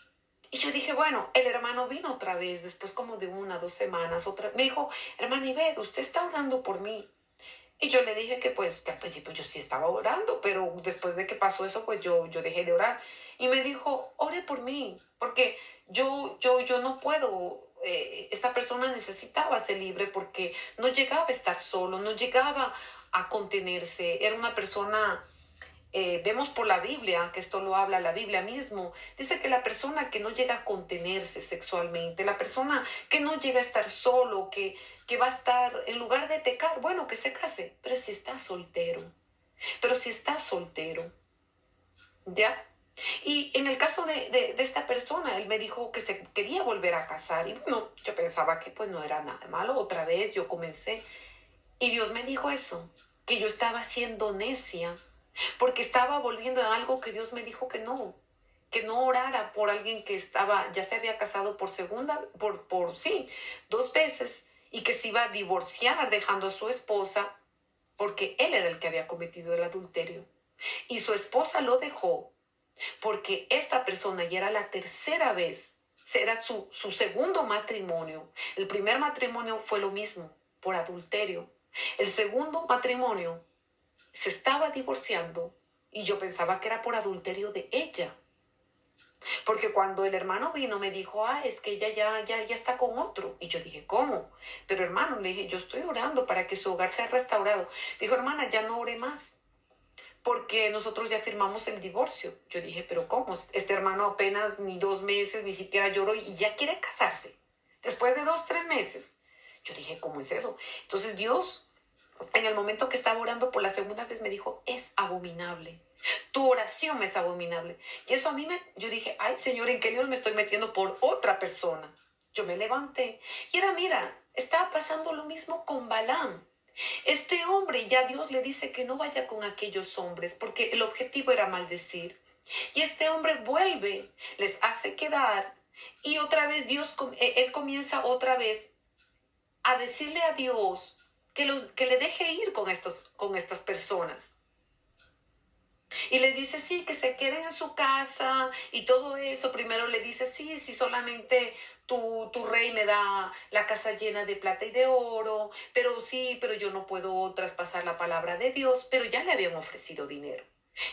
S1: y yo dije, bueno, el hermano vino otra vez, después como de 1 o 2 semanas, me dijo, hermana Ivette, usted está orando por mí. Y yo le dije que pues que al principio yo sí estaba orando, pero después de que pasó eso, pues yo dejé de orar. Y me dijo, ore por mí, porque yo no puedo, esta persona necesitaba ser libre porque no llegaba a estar solo, no llegaba a contenerse. Era una persona vemos por la Biblia, que esto lo habla la Biblia mismo, dice que la persona que no llega a contenerse sexualmente, la persona que no llega a estar solo, que va a estar, en lugar de pecar, bueno, que se case, pero si está soltero, ¿ya? Y en el caso de esta persona, él me dijo que se quería volver a casar. Y bueno, yo pensaba que pues no era nada malo. Otra vez yo comencé. Y Dios me dijo eso, que yo estaba siendo necia, porque estaba volviendo a algo que Dios me dijo que no orara por alguien que estaba, ya se había casado por segunda, sí, 2 veces, y que se iba a divorciar dejando a su esposa, porque él era el que había cometido el adulterio. Y su esposa lo dejó porque esta persona ya era la tercera vez, era su segundo matrimonio. El primer matrimonio fue lo mismo, por adulterio. El segundo matrimonio se estaba divorciando y yo pensaba que era por adulterio de ella. Porque cuando el hermano vino me dijo, es que ella ya está con otro. Y yo dije, ¿cómo? Pero hermano, le dije, yo estoy orando para que su hogar sea restaurado. Dijo, hermana, ya no ore más, porque nosotros ya firmamos el divorcio. Yo dije, pero ¿cómo? Este hermano apenas ni 2 meses, ni siquiera lloró y ya quiere casarse. Después de 2, 3 meses. Yo dije, ¿cómo es eso? Entonces Dios, en el momento que estaba orando por la segunda vez, me dijo, es abominable. Tu oración es abominable. Y eso a mí yo dije, ay Señor, ¿en qué Dios me estoy metiendo por otra persona? Yo me levanté y mira, estaba pasando lo mismo con Balaam. Este hombre, ya Dios le dice que no vaya con aquellos hombres porque el objetivo era maldecir. Y este hombre vuelve, les hace quedar y otra vez él comienza otra vez a decirle a Dios que le deje ir con estas personas. Y le dice, sí, que se queden en su casa y todo eso. Primero le dice, sí, solamente tu rey me da la casa llena de plata y de oro, pero sí, pero yo no puedo traspasar la palabra de Dios. Pero ya le habían ofrecido dinero.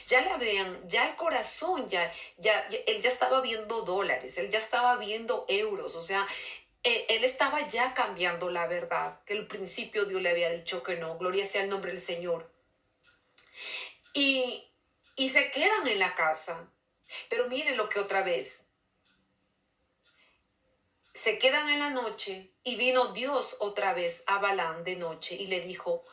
S1: Ya el corazón, él ya estaba viendo dólares, él ya estaba viendo euros, o sea, él estaba ya cambiando la verdad, que al principio Dios le había dicho que no, gloria sea el nombre del Señor. Y se quedan en la casa. Pero miren lo que otra vez. Se quedan en la noche y vino Dios otra vez a Balaam de noche y le dijo,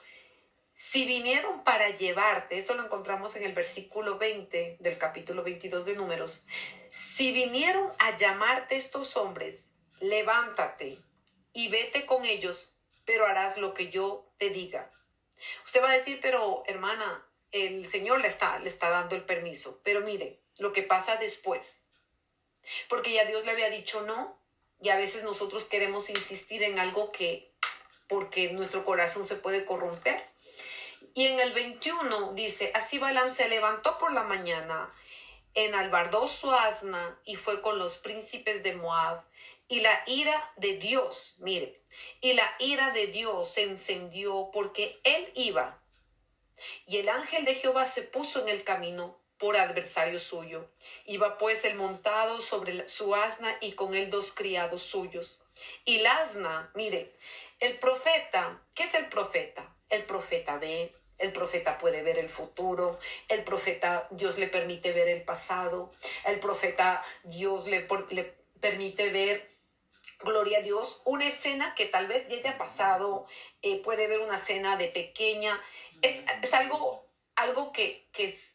S1: si vinieron para llevarte, esto lo encontramos en el versículo 20 del capítulo 22 de Números, si vinieron a llamarte estos hombres, levántate y vete con ellos, pero harás lo que yo te diga. Usted va a decir, pero hermana, el Señor le está dando el permiso. Pero mire, lo que pasa después. Porque ya Dios le había dicho no. Y a veces nosotros queremos insistir en algo porque nuestro corazón se puede corromper. Y en el 21 dice, así Balaam se levantó por la mañana, enalbardó su asna y fue con los príncipes de Moab. Y la ira de Dios, mire, y la ira de Dios se encendió porque él iba. Y el ángel de Jehová se puso en el camino por adversario suyo. Iba pues el montado sobre su asna y con él 2 criados suyos. Y la asna, mire, el profeta, ¿qué es el profeta? El profeta ve, el profeta puede ver el futuro, el profeta Dios le permite ver el pasado, el profeta Dios le permite ver, gloria a Dios, una escena que tal vez ya haya pasado, puede ver una escena de pequeña. Es algo que es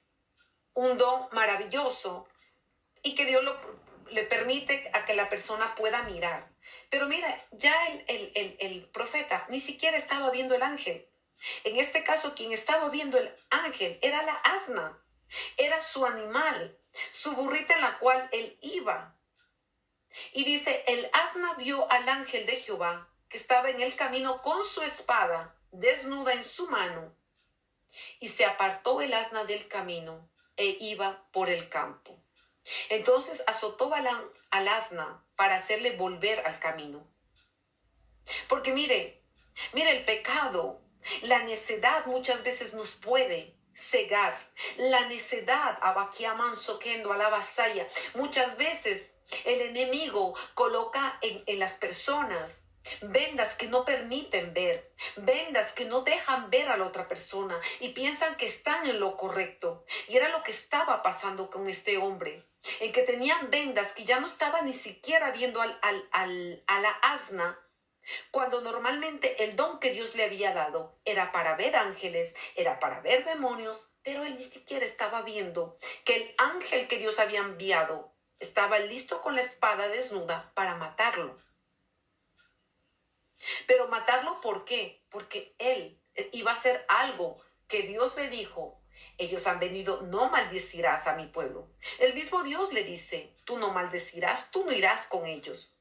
S1: un don maravilloso y que Dios le permite a que la persona pueda mirar. Pero mira, ya el profeta ni siquiera estaba viendo el ángel. En este caso, quien estaba viendo el ángel era la asna, era su animal, su burrita en la cual él iba. Y dice, el asna vio al ángel de Jehová que estaba en el camino con su espada desnuda en su mano. Y se apartó el asna del camino e iba por el campo. Entonces azotó Balaam al asna para hacerle volver al camino. Porque mire el pecado, la necedad muchas veces nos puede cegar. La necedad, abaquiaman soquendo a la vasalla, muchas veces el enemigo coloca en las personas vendas que no permiten ver, vendas que no dejan ver a la otra persona y piensan que están en lo correcto. Y era lo que estaba pasando con este hombre, en que tenían vendas que ya no estaba ni siquiera viendo a la asna, cuando normalmente el don que Dios le había dado era para ver ángeles, era para ver demonios, pero él ni siquiera estaba viendo que el ángel que Dios había enviado estaba listo con la espada desnuda para matarlo. Pero matarlo, ¿por qué? Porque él iba a hacer algo que Dios le dijo. Ellos han venido, no maldecirás a mi pueblo. El mismo Dios le dice, tú no maldecirás, tú no irás con ellos.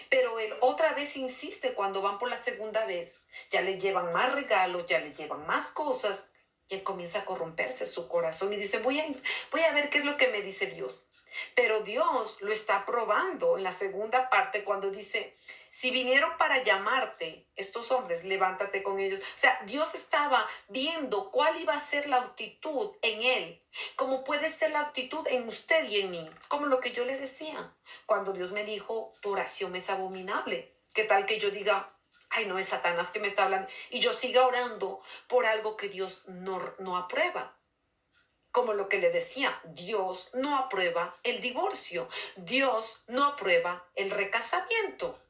S1: Pero él otra vez insiste cuando van por la segunda vez. Ya le llevan más regalos, ya le llevan más cosas. Y él comienza a corromperse su corazón y dice, voy a ver qué es lo que me dice Dios. Pero Dios lo está probando en la segunda parte cuando dice, si vinieron para llamarte, estos hombres, levántate con ellos. O sea, Dios estaba viendo cuál iba a ser la actitud en él, como puede ser la actitud en usted y en mí, como lo que yo le decía. Cuando Dios me dijo, tu oración es abominable. ¿Qué tal que yo diga, ay, no, es Satanás que me está hablando? Y yo siga orando por algo que Dios no aprueba. Como lo que le decía, Dios no aprueba el divorcio. Dios no aprueba el recasamiento.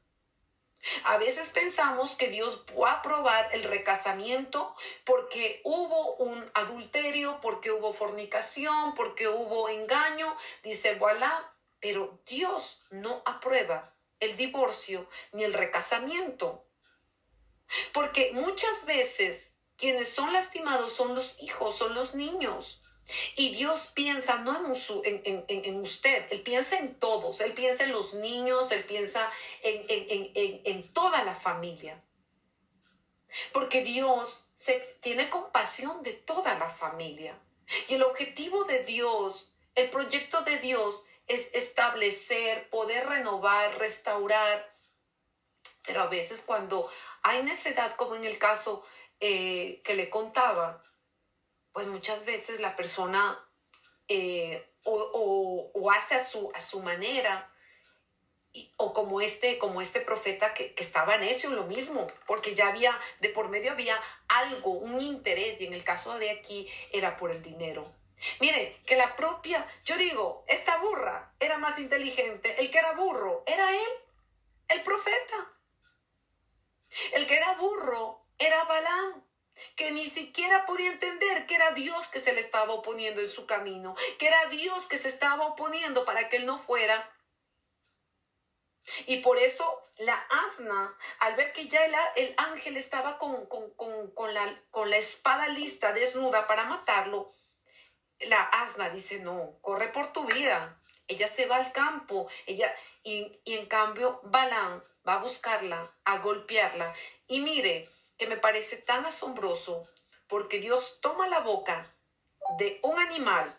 S1: A veces pensamos que Dios va a aprobar el recasamiento porque hubo un adulterio, porque hubo fornicación, porque hubo engaño. Dice, voilà, pero Dios no aprueba el divorcio ni el recasamiento. Porque muchas veces quienes son lastimados son los hijos, son los niños. Y Dios piensa no en usted, Él piensa en todos, Él piensa en los niños, Él piensa en toda la familia. Porque Dios tiene compasión de toda la familia. Y el objetivo de Dios, el proyecto de Dios es establecer, poder renovar, restaurar. Pero a veces cuando hay necedad, como en el caso que le contaba, pues muchas veces la persona o hace a su manera, o como este profeta que estaba necio en lo mismo, porque ya había, de por medio había algo, un interés, y en el caso de aquí era por el dinero. Mire, que la propia, yo digo, esta burra era más inteligente, el que era burro era él, el profeta. El que era burro era Balaam, que ni siquiera podía entender que era Dios que se le estaba oponiendo en su camino, que era Dios que se estaba oponiendo para que él no fuera. Y por eso la asna, al ver que ya el ángel estaba con la espada lista, desnuda para matarlo, la asna dice, no, corre por tu vida. Ella se va al campo, y en cambio Balaam va a buscarla, a golpearla. Y mire, que me parece tan asombroso, porque Dios toma la boca de un animal,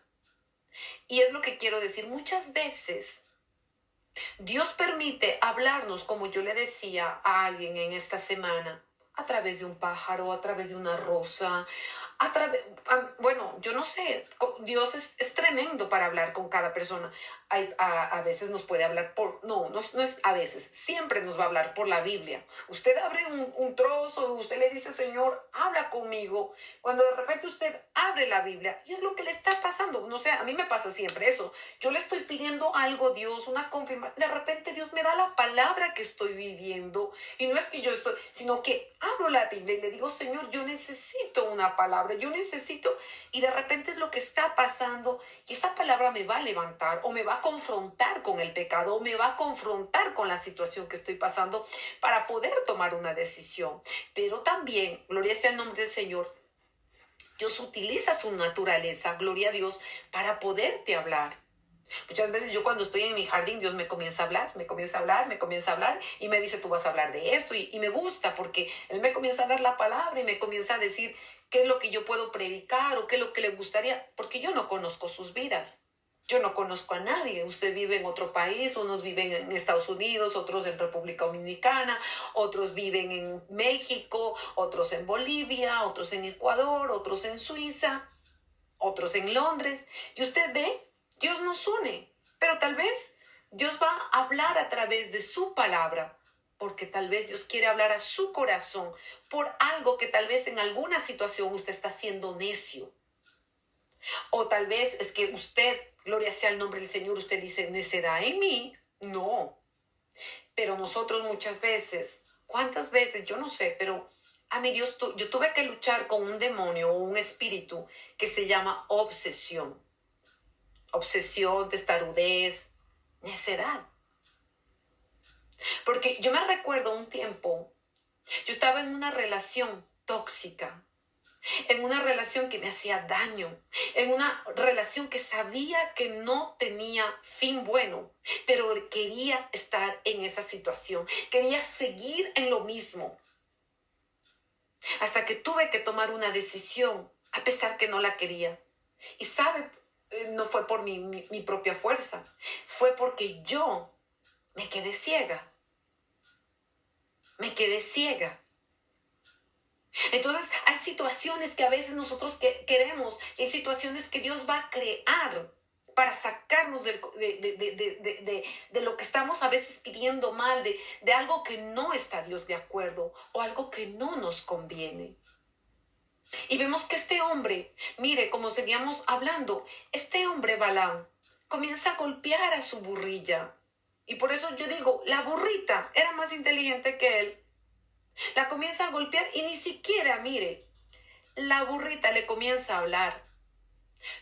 S1: y es lo que quiero decir, muchas veces Dios permite hablarnos, como yo le decía a alguien en esta semana, a través de un pájaro, a través de una rosa, bueno, yo no sé, Dios es tremendo para hablar con cada persona. A veces nos puede hablar no es a veces, siempre nos va a hablar por la Biblia. Usted abre un trozo, usted le dice, Señor, habla conmigo. Cuando de repente usted abre la Biblia, y es lo que le está pasando, no sé, a mí me pasa siempre eso. Yo le estoy pidiendo algo a Dios, una confirmación, de repente Dios me da la palabra que estoy viviendo, y no es que yo estoy, sino que abro la Biblia y le digo, Señor, yo necesito una palabra, yo necesito, y de repente es lo que está pasando, y esa palabra me va a levantar, o me va a confrontar con el pecado, o me va a confrontar con la situación que estoy pasando para poder tomar una decisión. Pero también, gloria sea el nombre del Señor, Dios utiliza su naturaleza, gloria a Dios, para poderte hablar. Muchas veces yo cuando estoy en mi jardín, Dios me comienza a hablar, me comienza a hablar, me comienza a hablar, y me dice, tú vas a hablar de esto, y me gusta porque Él me comienza a dar la palabra y me comienza a decir qué es lo que yo puedo predicar o qué es lo que le gustaría, porque yo no conozco sus vidas. Yo no conozco a nadie. Usted vive en otro país, unos viven en Estados Unidos, otros en República Dominicana, otros viven en México, otros en Bolivia, otros en Ecuador, otros en Suiza, otros en Londres. Y usted ve, Dios nos une, pero tal vez Dios va a hablar a través de su palabra porque tal vez Dios quiere hablar a su corazón por algo que tal vez en alguna situación usted está siendo necio. O tal vez es que usted, gloria sea el nombre del Señor, usted dice, ¿necedad en mí? No. Pero nosotros muchas veces, ¿cuántas veces? Yo no sé, pero a mi Dios, yo tuve que luchar con un demonio o un espíritu que se llama obsesión. Obsesión, testarudez, necedad. Porque yo me recuerdo un tiempo, yo estaba en una relación tóxica, en una relación que me hacía daño, en una relación que sabía que no tenía fin bueno, pero quería estar en esa situación, quería seguir en lo mismo, hasta que tuve que tomar una decisión, a pesar que no la quería. Y sabe, no fue por mi propia fuerza, fue porque yo me quedé ciega, me quedé ciega. Entonces hay situaciones que a veces nosotros queremos, hay situaciones que Dios va a crear para sacarnos de lo que estamos a veces pidiendo mal, de algo que no está Dios de acuerdo o algo que no nos conviene. Y vemos que este hombre, mire, como seguíamos hablando, este hombre Balaam comienza a golpear a su burrilla. Y por eso yo digo, la burrita era más inteligente que él. La comienza a golpear y ni siquiera, mire, la burrita le comienza a hablar.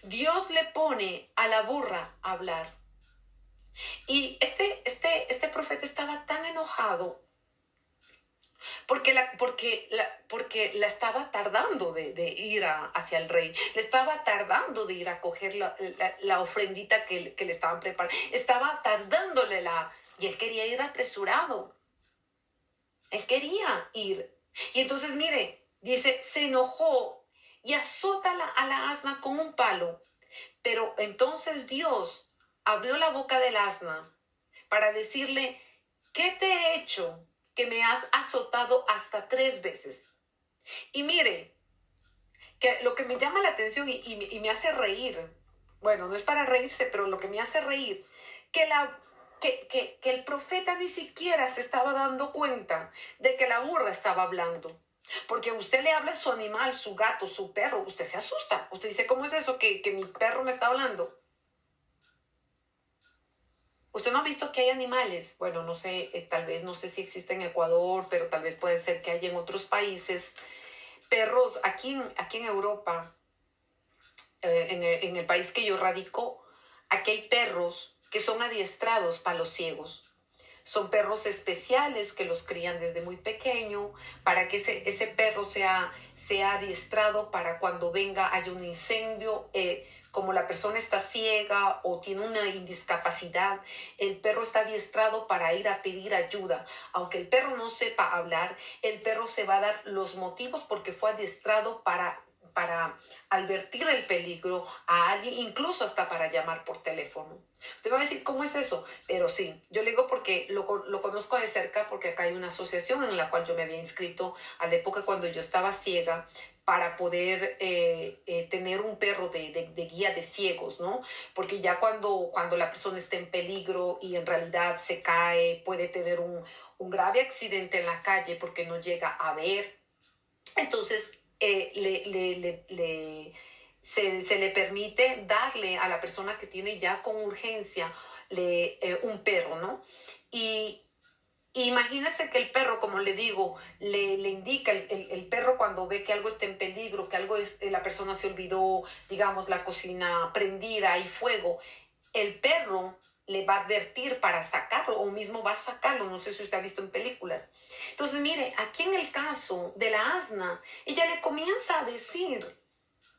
S1: Dios le pone a la burra a hablar. Y este profeta estaba tan enojado porque la estaba tardando de ir hacia el rey. Le estaba tardando de ir a coger la ofrendita que le estaban preparando. Estaba tardándole y él quería ir apresurado. Él quería ir. Y entonces, mire, dice, se enojó y azota a la asna con un palo. Pero entonces Dios abrió la boca del asna para decirle, ¿qué te he hecho que me has azotado hasta 3 veces? Y mire, que lo que me llama la atención y me hace reír, bueno, no es para reírse, pero lo que me hace reír, que el profeta ni siquiera se estaba dando cuenta de que la burra estaba hablando. Porque usted le habla a su animal, su gato, su perro, usted se asusta. Usted dice, ¿cómo es eso que mi perro me está hablando? ¿Usted no ha visto que hay animales? Bueno, no sé, tal vez no sé si existe en Ecuador, pero tal vez puede ser que haya en otros países. Perros, aquí en Europa, en el país que yo radico, aquí hay perros que son adiestrados para los ciegos. Son perros especiales que los crían desde muy pequeño para que ese perro sea adiestrado para cuando venga, haya un incendio, como la persona está ciega o tiene una discapacidad, el perro está adiestrado para ir a pedir ayuda. Aunque el perro no sepa hablar, el perro se va a dar los motivos porque fue adiestrado para advertir el peligro a alguien, incluso hasta para llamar por teléfono. Usted va a decir, ¿cómo es eso? Pero sí, yo le digo porque lo conozco de cerca, porque acá hay una asociación en la cual yo me había inscrito a la época cuando yo estaba ciega para poder tener un perro de guía de ciegos, ¿no? Porque ya cuando la persona está en peligro y en realidad se cae, puede tener un grave accidente en la calle porque no llega a ver. Entonces, se le permite darle a la persona que tiene ya con urgencia un perro, ¿no? Y imagínese que el perro, como le digo, le indica el perro cuando ve que algo está en peligro, que la persona se olvidó, digamos, la cocina prendida, hay fuego, el perro le va a advertir para sacarlo o mismo va a sacarlo, no sé si usted ha visto en películas. Entonces, mire, aquí en el caso de la asna, ella le comienza a decir,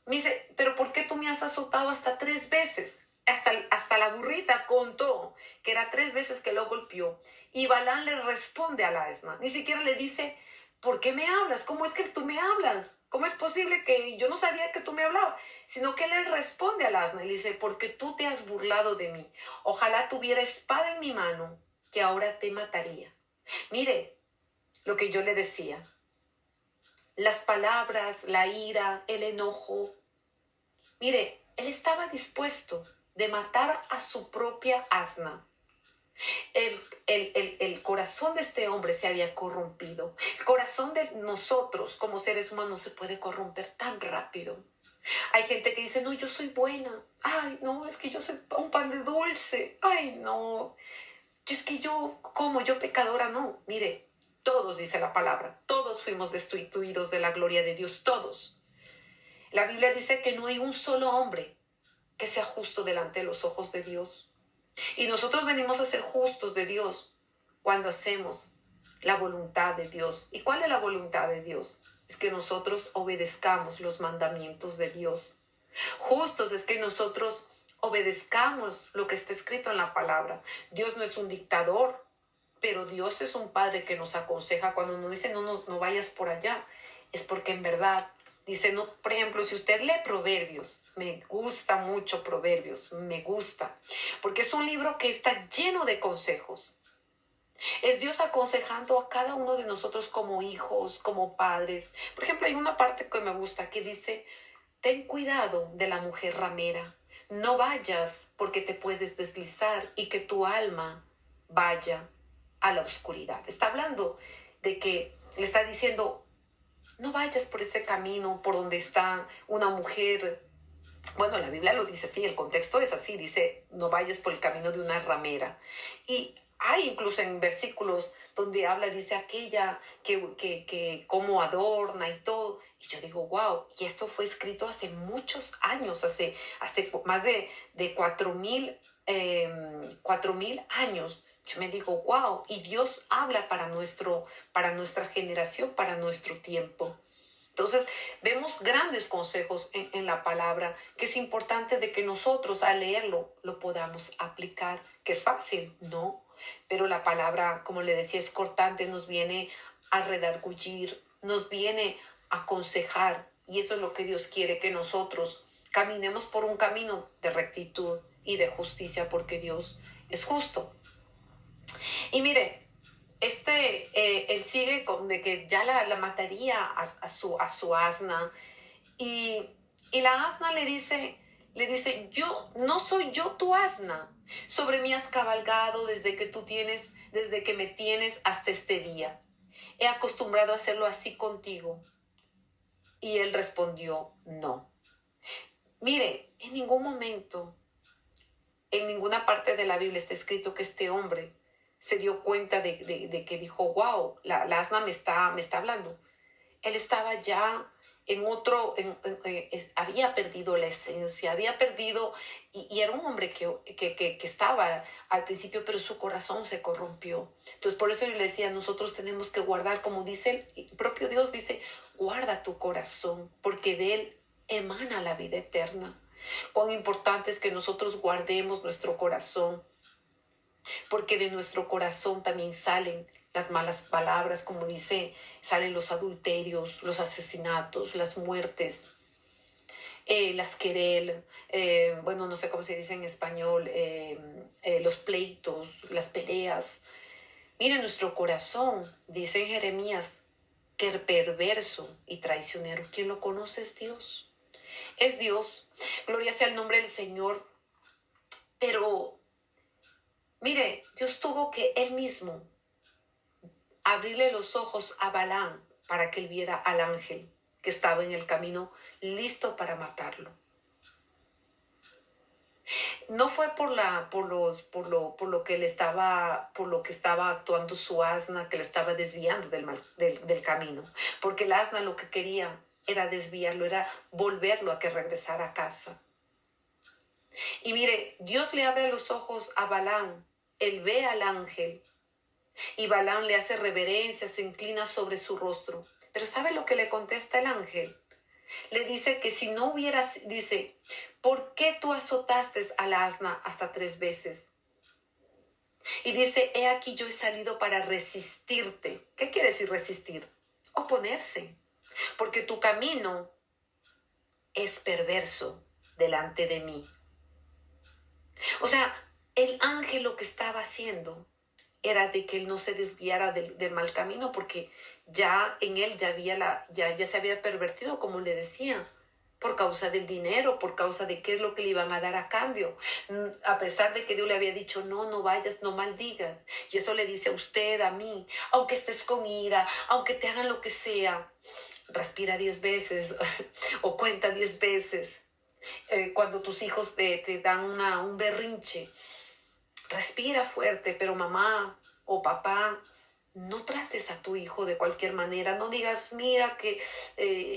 S1: me dice, pero ¿por qué tú me has azotado hasta 3 veces? Hasta la burrita contó que era 3 veces que lo golpeó. Y Balán le responde a la asna, ni siquiera le dice, ¿por qué me hablas? ¿Cómo es que tú me hablas? ¿Cómo es posible que yo no sabía que tú me hablabas? Sino que le responde al asna y le dice, porque tú te has burlado de mí. Ojalá tuviera espada en mi mano, que ahora te mataría. Mire lo que yo le decía. Las palabras, la ira, el enojo. Mire, él estaba dispuesto de matar a su propia asna. el corazón de este hombre se había corrompido. El corazón de nosotros como seres humanos se puede corromper tan rápido. Hay gente que dice, no, yo soy buena. Ay, no, es que yo soy un pan de dulce. Ay, no, es que yo, como yo pecadora, no. Mire, todos, dice la palabra, todos fuimos destituidos de la gloria de Dios, todos. La Biblia dice que no hay un solo hombre que sea justo delante de los ojos de Dios. Y nosotros venimos a ser justos de Dios cuando hacemos la voluntad de Dios. ¿Y cuál es la voluntad de Dios? Es que nosotros obedezcamos los mandamientos de Dios. Justos es que nosotros obedezcamos lo que está escrito en la palabra. Dios no es un dictador, pero Dios es un padre que nos aconseja. Cuando nos dice no vayas por allá, es porque en verdad dice, no, por ejemplo, si usted lee Proverbios, me gusta mucho Proverbios, me gusta, porque es un libro que está lleno de consejos. Es Dios aconsejando a cada uno de nosotros como hijos, como padres. Por ejemplo, hay una parte que me gusta que dice, ten cuidado de la mujer ramera. No vayas porque te puedes deslizar y que tu alma vaya a la oscuridad. Está hablando de que le está diciendo, no vayas por ese camino por donde está una mujer. Bueno, la Biblia lo dice así, el contexto es así, dice, no vayas por el camino de una ramera. Y hay incluso en versículos donde habla, dice, aquella que como adorna y todo. Y yo digo, wow, y esto fue escrito hace muchos años, hace más de 4,000 años. Yo me digo, wow, y Dios habla para nuestra generación, para nuestro tiempo. Entonces, vemos grandes consejos en la palabra, que es importante de que nosotros al leerlo lo podamos aplicar. ¿Que es fácil? No, pero la palabra, como le decía, es cortante, nos viene a redargullir, nos viene a aconsejar, y eso es lo que Dios quiere, que nosotros caminemos por un camino de rectitud y de justicia, porque Dios es justo. Y mire, él sigue con de que ya la mataría a su asna, y, y la asna le dice, yo no soy yo tu asna, sobre mí has cabalgado desde que me tienes hasta este día. He acostumbrado a hacerlo así contigo. Y él respondió, no. Mire, en ningún momento, en ninguna parte de la Biblia está escrito que este hombre se dio cuenta de que dijo, wow, la asna me está hablando. Él estaba ya en otro, había perdido la esencia, había perdido, y era un hombre que estaba al principio, pero su corazón se corrompió. Entonces, por eso yo le decía, nosotros tenemos que guardar, como dice el propio Dios, dice, guarda tu corazón, porque de él emana la vida eterna. Cuán importante es que nosotros guardemos nuestro corazón, porque de nuestro corazón también salen las malas palabras, como dice, salen los adulterios, los asesinatos, las muertes, las querel, bueno, no sé cómo se dice en español, los pleitos, las peleas. Mire, nuestro corazón, dice en Jeremías, que es perverso y traicionero. ¿Quién lo conoce? Es Dios. Es Dios. Gloria sea el nombre del Señor. Pero, mire, Dios tuvo que él mismo abrirle los ojos a Balaam para que él viera al ángel que estaba en el camino listo para matarlo. No fue por lo que estaba actuando su asna, que lo estaba desviando del camino, porque el asna lo que quería era desviarlo, era volverlo a que regresara a casa. Y mire, Dios le abre los ojos a Balaam, él ve al ángel, y Balaam le hace reverencia, se inclina sobre su rostro. Pero ¿sabe lo que le contesta el ángel? Le dice que si no hubieras, dice, ¿por qué tú azotaste a la asna hasta 3 veces? Y dice, he aquí yo he salido para resistirte. ¿Qué quiere decir resistir? Oponerse. Porque tu camino es perverso delante de mí. O sea, el ángel lo que estaba haciendo era de que él no se desviara del mal camino, porque ya en él ya se había pervertido, como le decía. por causa del dinero, por causa de qué es lo que le iban a dar a cambio. A pesar de que Dios le había dicho, no, no vayas, no maldigas. Y eso le dice a usted, a mí, aunque estés con ira, aunque te hagan lo que sea, respira 10 veces o cuenta 10 veces. Cuando tus hijos te dan un berrinche, respira fuerte, pero mamá o papá, no trates a tu hijo de cualquier manera, no digas, mira que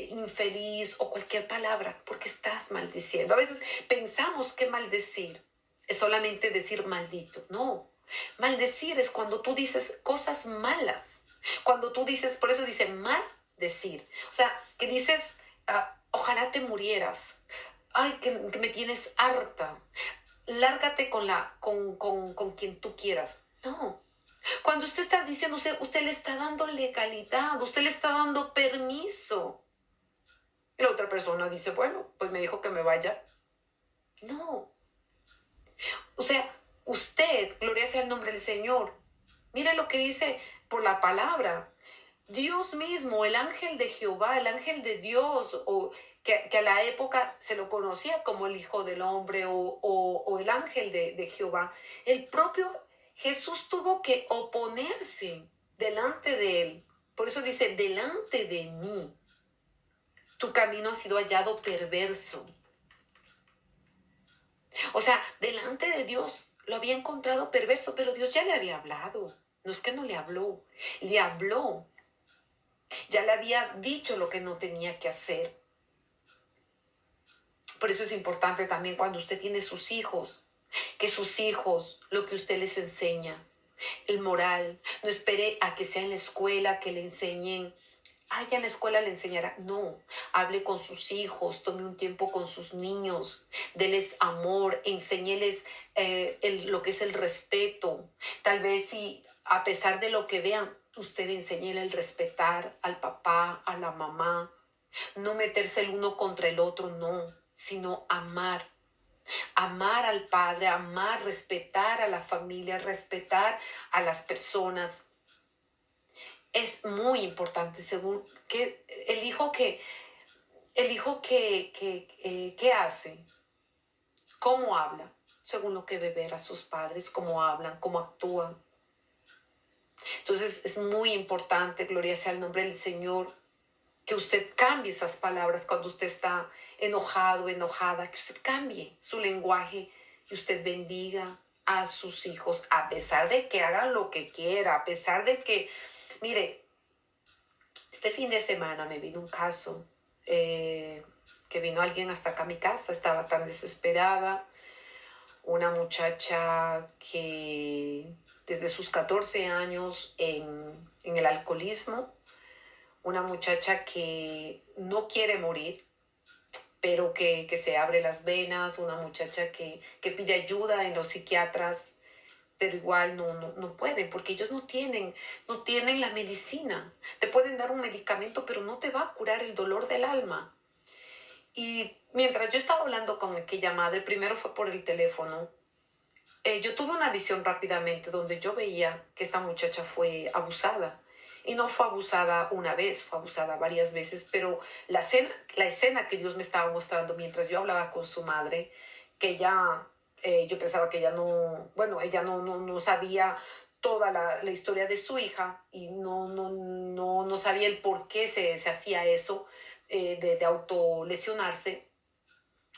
S1: infeliz o cualquier palabra, porque estás maldiciendo. A veces pensamos que maldecir es solamente decir maldito. No, maldecir es cuando tú dices cosas malas, cuando tú dices, por eso dice maldecir, o sea, que dices, ojalá te murieras, ay, que me tienes harta, lárgate con quien tú quieras. No, cuando usted está diciendo, usted le está dando legalidad, usted le está dando permiso. Y la otra persona dice, bueno, pues me dijo que me vaya. No. O sea, usted, gloria sea el nombre del Señor. Mire lo que dice por la palabra. Dios mismo, el ángel de Jehová, el ángel de Dios, o que a la época se lo conocía como el Hijo del Hombre o el ángel de Jehová, el propio Jesús tuvo que oponerse delante de él. Por eso dice, delante de mí, tu camino ha sido hallado perverso. O sea, delante de Dios lo había encontrado perverso, pero Dios ya le había hablado. No es que no le habló, le habló. Ya le había dicho lo que no tenía que hacer. Por eso es importante también cuando usted tiene sus hijos, que sus hijos, lo que usted les enseña, el moral, no espere a que sea en la escuela que le enseñen. Ya en la escuela le enseñará. No, hable con sus hijos, tome un tiempo con sus niños, déles amor, enséñeles lo que es el respeto. Tal vez si a pesar de lo que vean, usted enséñele el respetar al papá, a la mamá, no meterse el uno contra el otro, no, sino amar. Amar al padre, amar, respetar a la familia, respetar a las personas. Es muy importante, según que ¿qué hace? ¿Cómo habla? Según lo que ve ver a sus padres, cómo hablan, cómo actúan. Entonces es muy importante, gloria sea el nombre del Señor, que usted cambie esas palabras cuando usted está enojado, enojada, que usted cambie su lenguaje y usted bendiga a sus hijos, a pesar de que hagan lo que quiera, a pesar de que, mire, este fin de semana me vino un caso que vino alguien hasta acá a mi casa, estaba tan desesperada, una muchacha que desde sus 14 años en el alcoholismo, una muchacha que no quiere morir, pero que se abre las venas, una muchacha que pide ayuda en los psiquiatras, pero igual no pueden, porque ellos no tienen la medicina. Te pueden dar un medicamento, pero no te va a curar el dolor del alma. Y mientras yo estaba hablando con aquella madre, primero fue por el teléfono, yo tuve una visión rápidamente donde yo veía que esta muchacha fue abusada. Y no fue abusada una vez, fue abusada varias veces, pero la escena que Dios me estaba mostrando mientras yo hablaba con su madre, que yo pensaba que ella no sabía toda la historia de su hija y no sabía el por qué se hacía eso, de autolesionarse.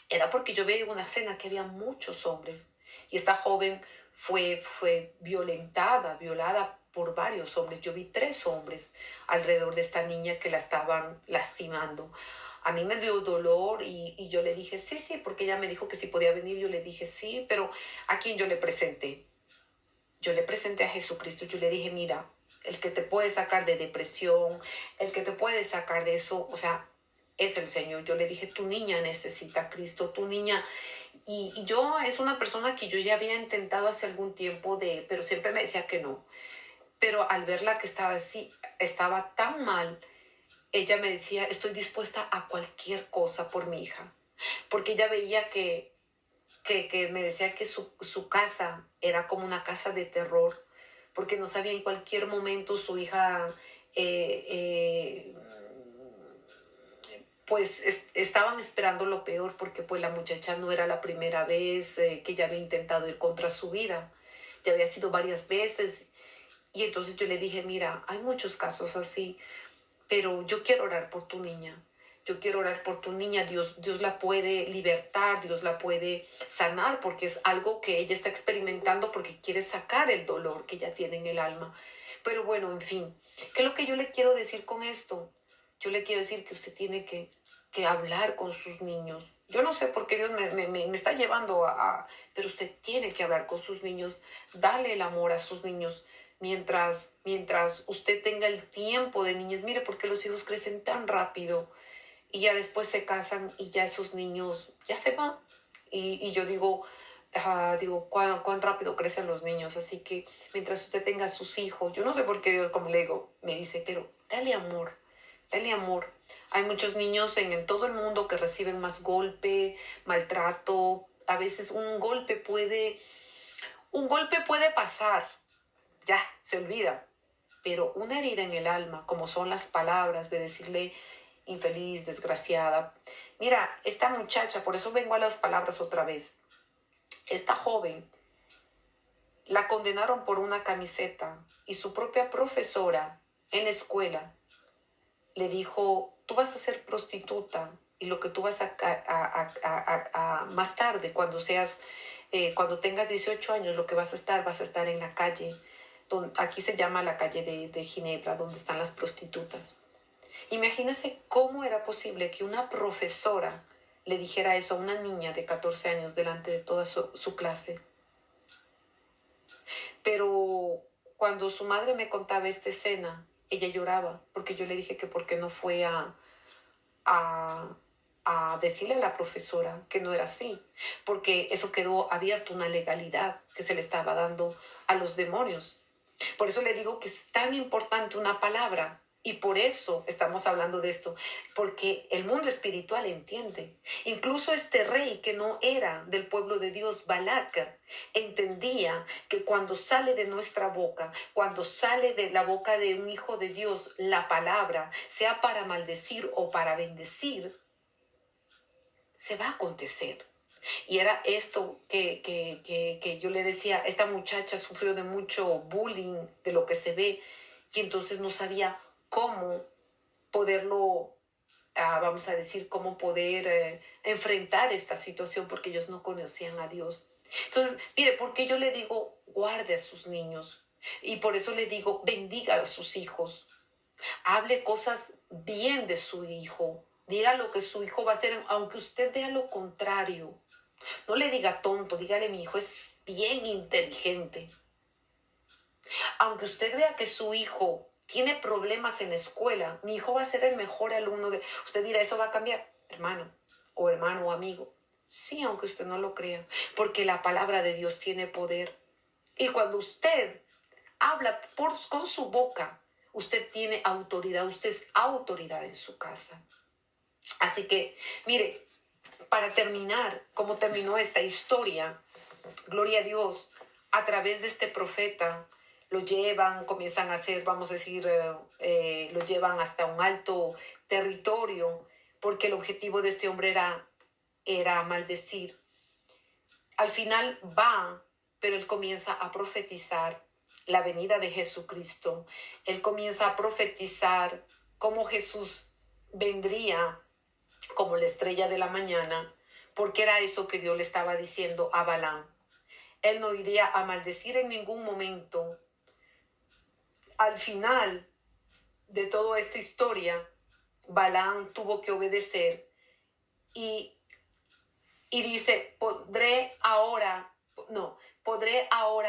S1: Era porque yo veía una escena que había muchos hombres y esta joven fue violada por varios hombres. Yo vi 3 hombres alrededor de esta niña que la estaban lastimando. A mí me dio dolor y yo le dije, sí, sí, porque ella me dijo que si podía venir. Yo le dije, sí, pero ¿a quién yo le presenté? Yo le presenté a Jesucristo. Yo le dije, mira, el que te puede sacar de depresión, el que te puede sacar de eso, o sea, es el Señor. Yo le dije, tu niña necesita a Cristo, tu niña. Y yo es una persona que yo ya había intentado hace algún tiempo pero siempre me decía que no. Pero al verla que estaba así, estaba tan mal, ella me decía, estoy dispuesta a cualquier cosa por mi hija. Porque ella veía que me decía que su casa era como una casa de terror, porque no sabía en cualquier momento su hija pues estaban esperando lo peor porque pues la muchacha no era la primera vez que ella había intentado ir contra su vida, ya había sido varias veces. Y entonces yo le dije, mira, hay muchos casos así, pero yo quiero orar por tu niña. Yo quiero orar por tu niña. Dios la puede libertar, Dios la puede sanar, porque es algo que ella está experimentando porque quiere sacar el dolor que ella tiene en el alma. Pero bueno, en fin, ¿qué es lo que yo le quiero decir con esto? Yo le quiero decir que usted tiene que hablar con sus niños. Yo no sé por qué Dios me está llevando pero usted tiene que hablar con sus niños, darle el amor a sus niños mientras usted tenga el tiempo de niñez. Mire, porque los hijos crecen tan rápido y ya después se casan y ya esos niños ya se van. Y yo digo, cuán rápido crecen los niños. Así que mientras usted tenga sus hijos, yo no sé por qué Dios, como le digo, me dice, pero dale amor, dale amor. Hay muchos niños en todo el mundo que reciben más golpe, maltrato. A veces un golpe puede pasar, ya, se olvida. Pero una herida en el alma, como son las palabras de decirle infeliz, desgraciada. Mira, esta muchacha, por eso vengo a las palabras otra vez. Esta joven la condenaron por una camiseta y su propia profesora en la escuela le dijo, tú vas a ser prostituta y lo que tú vas a más tarde, cuando tengas 18 años, lo que vas a estar en la calle. Aquí se llama la calle de Ginebra, donde están las prostitutas. Imagínense cómo era posible que una profesora le dijera eso a una niña de 14 años delante de toda su clase. Pero cuando su madre me contaba esta escena, ella lloraba porque yo le dije que por qué no fue a, a decirle a la profesora que no era así, porque eso quedó abierto, una legalidad que se le estaba dando a los demonios. Por eso le digo que es tan importante una palabra. Y por eso estamos hablando de esto, porque el mundo espiritual entiende. Incluso este rey que no era del pueblo de Dios, Balac, entendía que cuando sale de nuestra boca, cuando sale de la boca de un hijo de Dios, la palabra, sea para maldecir o para bendecir, se va a acontecer. Y era esto que yo le decía, esta muchacha sufrió de mucho bullying, de lo que se ve, y entonces no sabía cómo poderlo, vamos a decir, cómo poder enfrentar esta situación, porque ellos no conocían a Dios. Entonces, mire, porque yo le digo, guarde a sus niños, y por eso le digo, bendiga a sus hijos, hable cosas bien de su hijo, diga lo que su hijo va a hacer, aunque usted vea lo contrario. No le diga tonto, dígale mi hijo es bien inteligente. Aunque usted vea que su hijo tiene problemas en la escuela, mi hijo va a ser el mejor alumno de... Usted dirá, ¿eso va a cambiar? Hermano o amigo. Sí, aunque usted no lo crea, porque la palabra de Dios tiene poder. Y cuando usted habla con su boca, usted tiene autoridad, usted es autoridad en su casa. Así que, mire, para terminar, como terminó esta historia, gloria a Dios, a través de este profeta, lo llevan, comienzan a hacer, vamos a decir, lo llevan hasta un alto territorio, porque el objetivo de este hombre era maldecir. Al final va, pero él comienza a profetizar la venida de Jesucristo. Él comienza a profetizar cómo Jesús vendría como la estrella de la mañana, porque era eso que Dios le estaba diciendo a Balaam. Él no iría a maldecir en ningún momento. Al final de toda esta historia, Balaam tuvo que obedecer y dice, podré ahora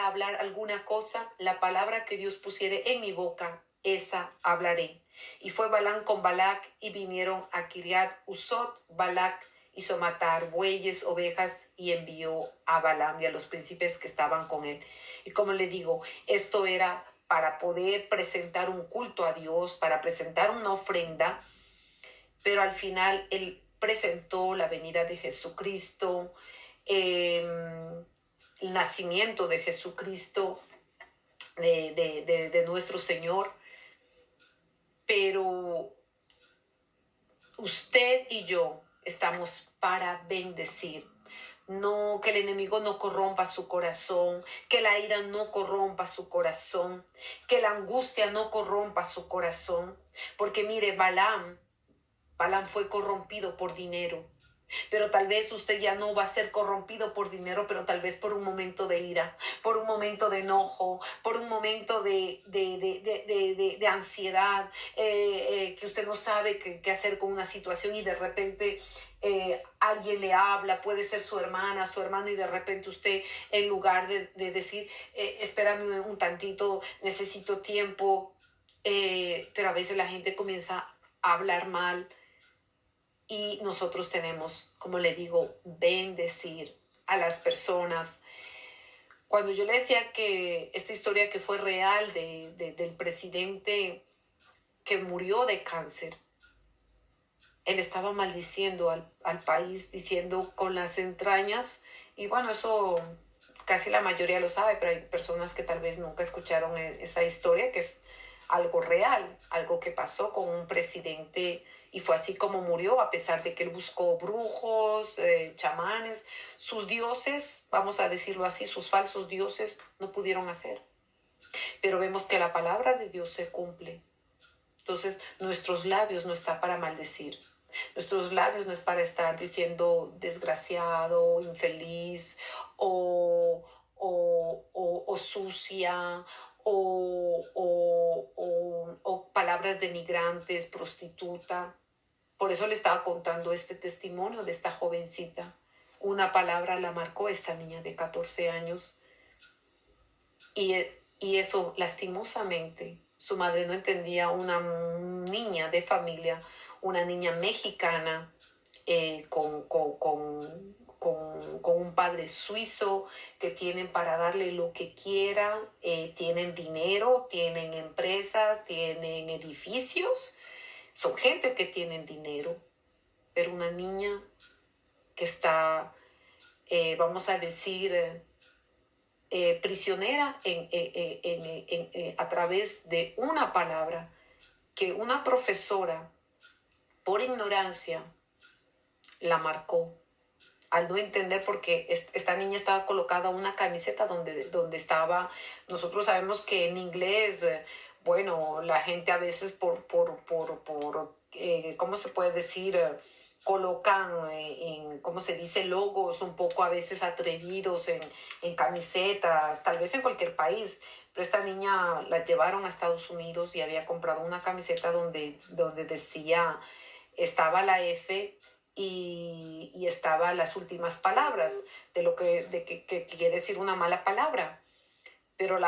S1: hablar alguna cosa, la palabra que Dios pusiere en mi boca, esa hablaré. Y fue Balaam con Balac y vinieron a Kiriat Usot. Balac hizo matar bueyes, ovejas y envió a Balaam y a los príncipes que estaban con él. Y como le digo, esto era para poder presentar un culto a Dios, para presentar una ofrenda, pero al final él presentó la venida de Jesucristo, el nacimiento de Jesucristo, de nuestro Señor. Pero usted y yo estamos para bendecir. No, que el enemigo no corrompa su corazón, que la ira no corrompa su corazón, que la angustia no corrompa su corazón. Porque mire, Balaam fue corrompido por dinero. Pero tal vez usted ya no va a ser corrompido por dinero, pero tal vez por un momento de ira, por un momento de enojo, por un momento de ansiedad, que usted no sabe qué hacer con una situación y de repente alguien le habla, puede ser su hermana, su hermano, y de repente usted, en lugar de decir, espérame un tantito, necesito tiempo, pero a veces la gente comienza a hablar mal. Y nosotros tenemos, como le digo, bendecir a las personas. Cuando yo le decía que esta historia que fue real del presidente que murió de cáncer, él estaba maldiciendo al país, diciendo con las entrañas, y bueno, eso casi la mayoría lo sabe, pero hay personas que tal vez nunca escucharon esa historia, que es algo real, algo que pasó con un presidente y fue así como murió, a pesar de que él buscó brujos, chamanes, sus dioses, vamos a decirlo así, sus falsos dioses no pudieron hacer. Pero vemos que la palabra de Dios se cumple. Entonces, nuestros labios no están para maldecir. Nuestros labios no es para estar diciendo desgraciado, infeliz o sucia o palabras denigrantes, prostituta. Por eso le estaba contando este testimonio de esta jovencita. Una palabra la marcó esta niña de 14 años y eso lastimosamente su madre no entendía. Una niña de familia, una niña mexicana con un padre suizo que tienen para darle lo que quiera, tienen dinero, tienen empresas, tienen edificios, son gente que tienen dinero, pero una niña que está, vamos a decir, prisionera a través de una palabra que una profesora, por ignorancia, la marcó. Al no entender, porque esta niña estaba colocada una camiseta donde estaba, nosotros sabemos que en inglés, bueno, la gente a veces ¿cómo se puede decir? Colocan ¿cómo se dice? Logos un poco a veces atrevidos en camisetas, tal vez en cualquier país. Pero esta niña la llevaron a Estados Unidos y había comprado una camiseta donde decía, estaba la F y estaba las últimas palabras que quiere decir una mala palabra. Pero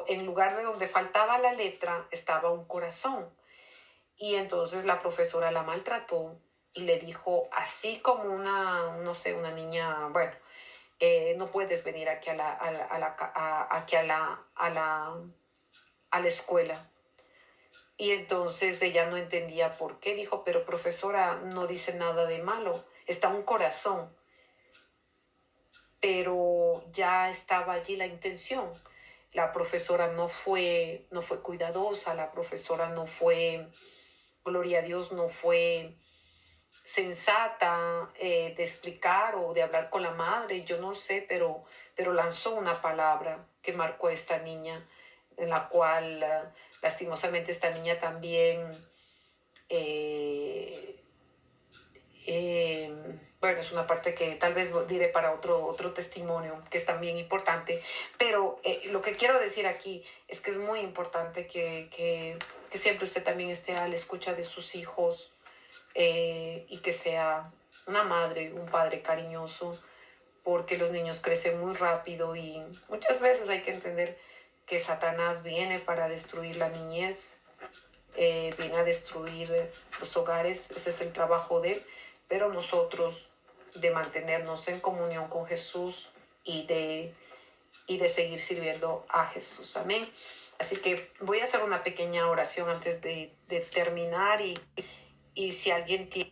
S1: en lugar de donde faltaba la letra estaba un corazón. Y entonces la profesora la maltrató y le dijo, así como no sé, una niña, bueno, no puedes venir aquí a la escuela. Y entonces ella no entendía por qué. Dijo, pero profesora, no dice nada de malo, está un corazón. Pero ya estaba allí la intención. La profesora no fue cuidadosa, la profesora no fue, gloria a Dios, no fue sensata de explicar o de hablar con la madre, yo no sé, pero lanzó una palabra que marcó a esta niña, en la cual lastimosamente esta niña también, bueno, es una parte que tal vez diré para otro testimonio, que es también importante, pero lo que quiero decir aquí es que es muy importante que siempre usted también esté a la escucha de sus hijos, y que sea una madre, un padre cariñoso, porque los niños crecen muy rápido y muchas veces hay que entender que Satanás viene para destruir la niñez, viene a destruir los hogares, ese es el trabajo de él, pero nosotros de mantenernos en comunión con Jesús y de seguir sirviendo a Jesús. Amén. Así que voy a hacer una pequeña oración antes de terminar y si alguien tiene